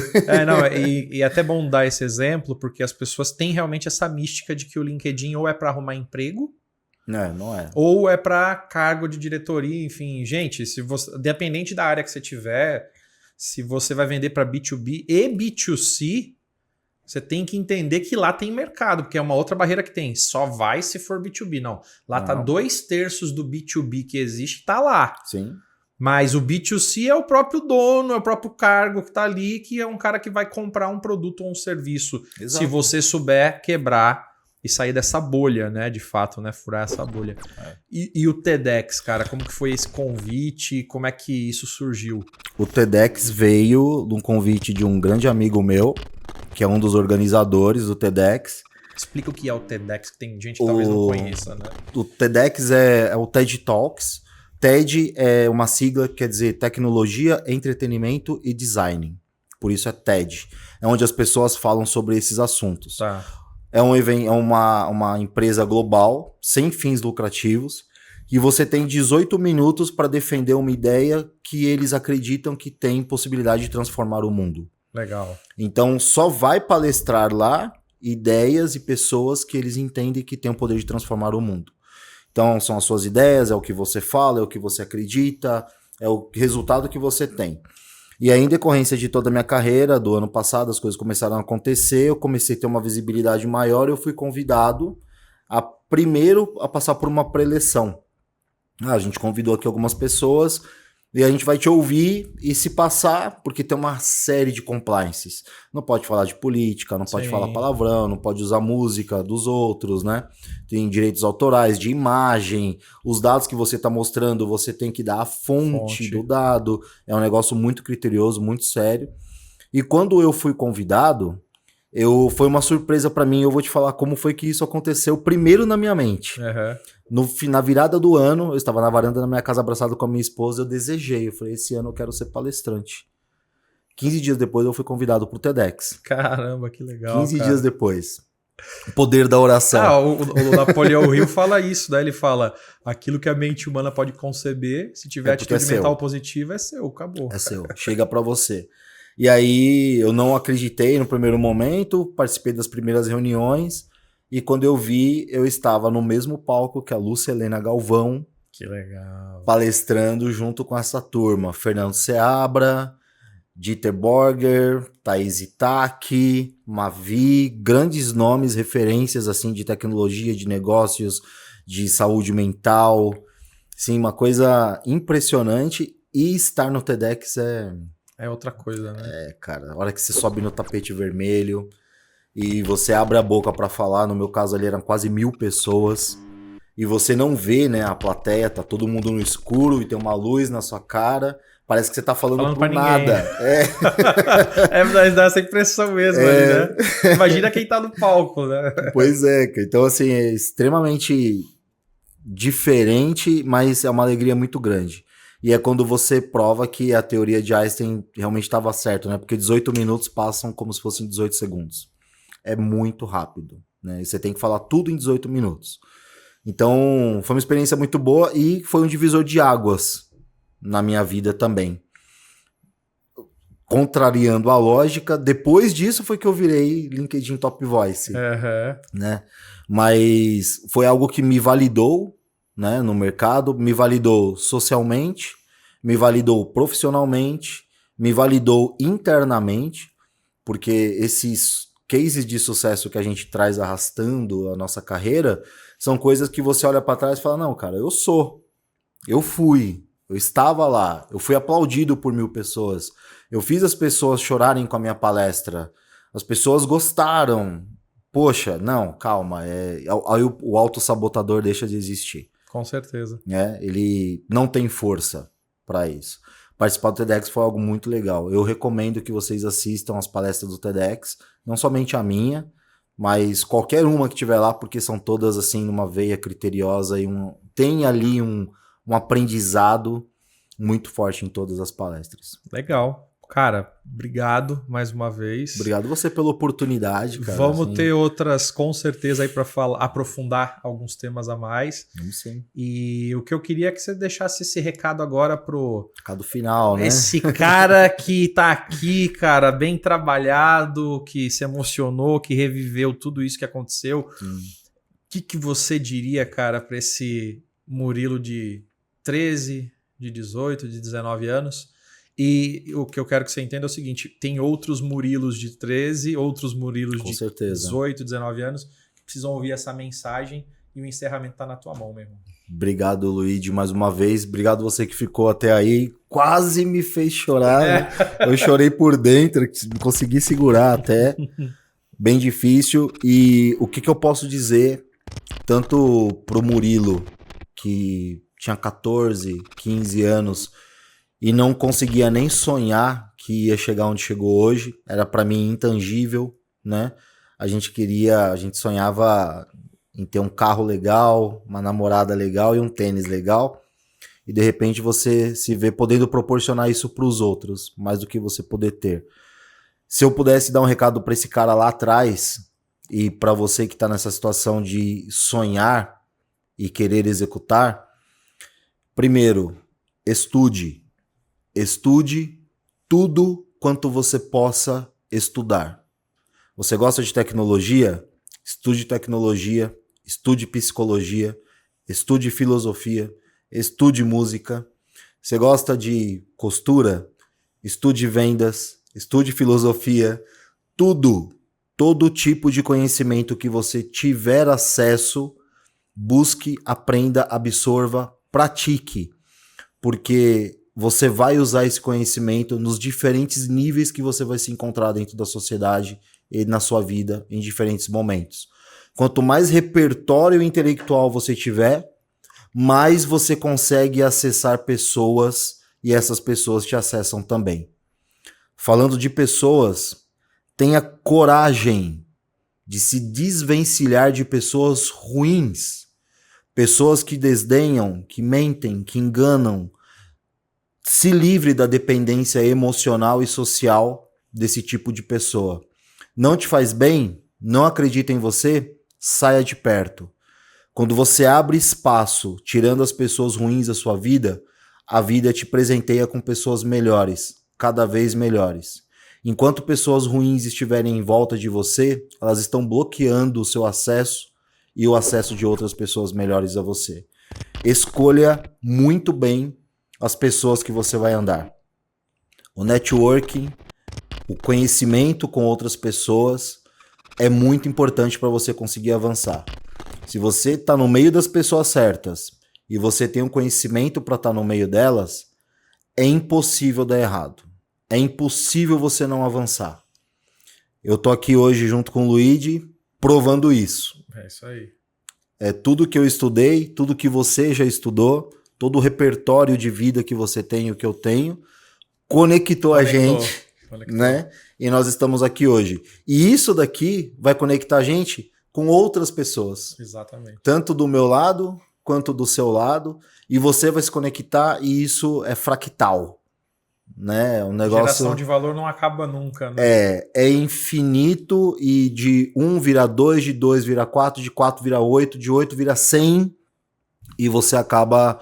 E é até bom dar esse exemplo, porque as pessoas têm realmente essa mística de que o LinkedIn ou é para arrumar emprego, não é. Ou é para cargo de diretoria, enfim. Gente, se você, dependente da área que você tiver, se você vai vender para B2B e B2C, você tem que entender que lá tem mercado, porque é uma outra barreira que tem. Só vai se for B2B. Não. Lá tá 2/3 do B2B que existe, tá lá. Sim. Mas o B2C é o próprio dono, é o próprio cargo que está ali, que é um cara que vai comprar um produto ou um serviço. Exato. Se você souber quebrar e sair dessa bolha, né? De fato, né? Furar essa bolha. E o TEDx, cara, como que foi esse convite? Como é que isso surgiu? O TEDx veio de um convite de um grande amigo meu, que é um dos organizadores do TEDx. Explica o que é o TEDx, que tem gente que talvez não conheça, né? O TEDx é o TED Talks. TED é uma sigla que quer dizer Tecnologia, Entretenimento e Design. Por isso é TED. É onde as pessoas falam sobre esses assuntos. Tá. É um evento, uma empresa global, sem fins lucrativos, e você tem 18 minutos para defender uma ideia que eles acreditam que tem possibilidade de transformar o mundo. Legal. Então só vai palestrar lá ideias e pessoas que eles entendem que têm o poder de transformar o mundo. Então, são as suas ideias, é o que você fala, é o que você acredita, é o resultado que você tem. E aí, em decorrência de toda a minha carreira, do ano passado, as coisas começaram a acontecer, eu comecei a ter uma visibilidade maior e eu fui convidado primeiro a passar por uma pré-eleção. A gente convidou aqui algumas pessoas e a gente vai te ouvir e se passar, porque tem uma série de compliances. Não pode falar de política, não pode falar palavrão, não pode usar música dos outros, né? Tem direitos autorais, de imagem, os dados que você está mostrando, você tem que dar a fonte do dado. É um negócio muito criterioso, muito sério. E quando eu fui convidado, foi uma surpresa para mim. Eu vou te falar como foi que isso aconteceu primeiro na minha mente. Na virada do ano, eu estava na varanda da minha casa abraçado com a minha esposa, eu desejei, eu falei, esse ano eu quero ser palestrante. 15 dias depois eu fui convidado pro TEDx. Caramba, que legal, 15 dias depois. O poder da oração. O Napoleão Hill fala isso, né? Ele fala, aquilo que a mente humana pode conceber, se tiver atitude mental positiva, é seu, acabou. É seu, chega para você. E aí eu não acreditei no primeiro momento, participei das primeiras reuniões, e quando eu vi, eu estava no mesmo palco que a Lúcia Helena Galvão. Que legal. Palestrando junto com essa turma. Fernando Seabra, Dieter Borger, Thaís Itaki, Mavi, grandes nomes, referências assim de tecnologia, de negócios, de saúde mental. Sim, uma coisa impressionante. E estar no TEDx É outra coisa, né? Cara, a hora que você sobe no tapete vermelho e você abre a boca pra falar, no meu caso ali eram quase 1.000 pessoas, e você não vê, né, a plateia, tá todo mundo no escuro e tem uma luz na sua cara, parece que você tá falando pra pro nada. Dá essa impressão mesmo ali, né? Imagina quem tá no palco, né? Pois é, cara. Então, assim, é extremamente diferente, mas é uma alegria muito grande. E é quando você prova que a teoria de Einstein realmente estava certa, né? Porque 18 minutos passam como se fossem 18 segundos. É muito rápido, né? E você tem que falar tudo em 18 minutos. Então, foi uma experiência muito boa e foi um divisor de águas na minha vida também. Contrariando a lógica, depois disso foi que eu virei LinkedIn Top Voice, né? Mas foi algo que me validou, né, no mercado, me validou socialmente, me validou profissionalmente, me validou internamente, porque esses cases de sucesso que a gente traz arrastando a nossa carreira são coisas que você olha para trás e fala, não, cara, eu fui, eu estava lá, eu fui aplaudido por 1.000 pessoas, eu fiz as pessoas chorarem com a minha palestra, as pessoas gostaram. Poxa, não, calma, aí o autossabotador deixa de existir. Com certeza. Ele não tem força para isso. Participar do TEDx foi algo muito legal. Eu recomendo que vocês assistam as palestras do TEDx, não somente a minha, mas qualquer uma que tiver lá, porque são todas assim numa veia criteriosa e tem ali um aprendizado muito forte em todas as palestras. Legal. Cara, obrigado mais uma vez. Obrigado você pela oportunidade, cara. Vamos ter outras, com certeza, aí para aprofundar alguns temas a mais. Vamos sim. E o que eu queria é que você deixasse esse recado agora pro... Recado final, né? Esse cara que tá aqui, cara, bem trabalhado, que se emocionou, que reviveu tudo isso que aconteceu. O que você diria, cara, para esse Murilo de 13, de 18, de 19 anos? E o que eu quero que você entenda é o seguinte, tem outros Murilos de 13, outros Murilos de 18, 19 anos que precisam ouvir essa mensagem e o encerramento tá na tua mão, meu irmão. Obrigado, Luigi, mais uma vez. Obrigado você que ficou até aí. Quase me fez chorar. Né? Eu chorei por dentro, consegui segurar até. Bem difícil. E o que eu posso dizer, tanto pro Murilo, que tinha 14, 15 anos, e não conseguia nem sonhar que ia chegar onde chegou hoje. Era para mim intangível, né? A gente sonhava em ter um carro legal, uma namorada legal e um tênis legal. E de repente você se vê podendo proporcionar isso para os outros, mais do que você poder ter. Se eu pudesse dar um recado para esse cara lá atrás, e para você que está nessa situação de sonhar e querer executar, primeiro, estude tudo quanto você possa estudar. Você gosta de tecnologia? Estude tecnologia, estude psicologia, estude filosofia, estude música. Você gosta de costura? Estude vendas, estude filosofia, todo tipo de conhecimento que você tiver acesso, busque, aprenda, absorva, pratique, porque você vai usar esse conhecimento nos diferentes níveis que você vai se encontrar dentro da sociedade e na sua vida em diferentes momentos. Quanto mais repertório intelectual você tiver, mais você consegue acessar pessoas e essas pessoas te acessam também. Falando de pessoas, tenha coragem de se desvencilhar de pessoas ruins, pessoas que desdenham, que mentem, que enganam. Se livre da dependência emocional e social desse tipo de pessoa. Não te faz bem? Não acredita em você? Saia de perto. Quando você abre espaço, tirando as pessoas ruins da sua vida, a vida te presenteia com pessoas melhores, cada vez melhores. Enquanto pessoas ruins estiverem em volta de você, elas estão bloqueando o seu acesso e o acesso de outras pessoas melhores a você. Escolha muito bem as pessoas que você vai andar. O networking, o conhecimento com outras pessoas é muito importante para você conseguir avançar. Se você está no meio das pessoas certas e você tem um conhecimento para estar no meio delas, é impossível dar errado. é impossível você não avançar. Eu tô aqui hoje junto com o Luigi provando isso. É isso aí. É tudo que eu estudei, tudo que você já estudou, todo o repertório de vida que você tem e o que eu tenho, conectou a gente, né? E nós estamos aqui hoje. E isso daqui vai conectar a gente com outras pessoas. Exatamente. Tanto do meu lado, quanto do seu lado. E você vai se conectar e isso é fractal. Né? Um negócio... Geração de valor não acaba nunca, né? É infinito e de 1 vira 2, de 2 vira 4, de 4 vira 8, de 8 vira 100 e você acaba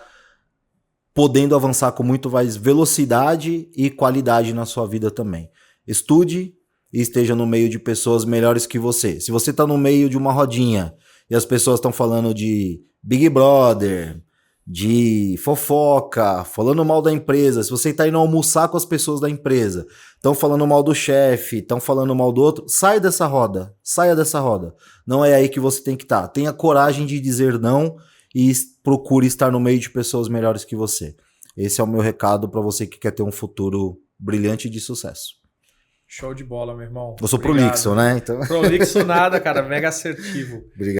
podendo avançar com muito mais velocidade e qualidade na sua vida também. Estude e esteja no meio de pessoas melhores que você. Se você está no meio de uma rodinha e as pessoas estão falando de Big Brother, de fofoca, falando mal da empresa, se você está indo almoçar com as pessoas da empresa, estão falando mal do chefe, estão falando mal do outro, saia dessa roda. Não é aí que você tem que estar. Tenha coragem de dizer não e procure estar no meio de pessoas melhores que você. Esse é o meu recado para você que quer ter um futuro brilhante e de sucesso. Show de bola, meu irmão. Eu sou prolixo, né? Então... Prolixo nada, cara. Mega assertivo. Obrigado.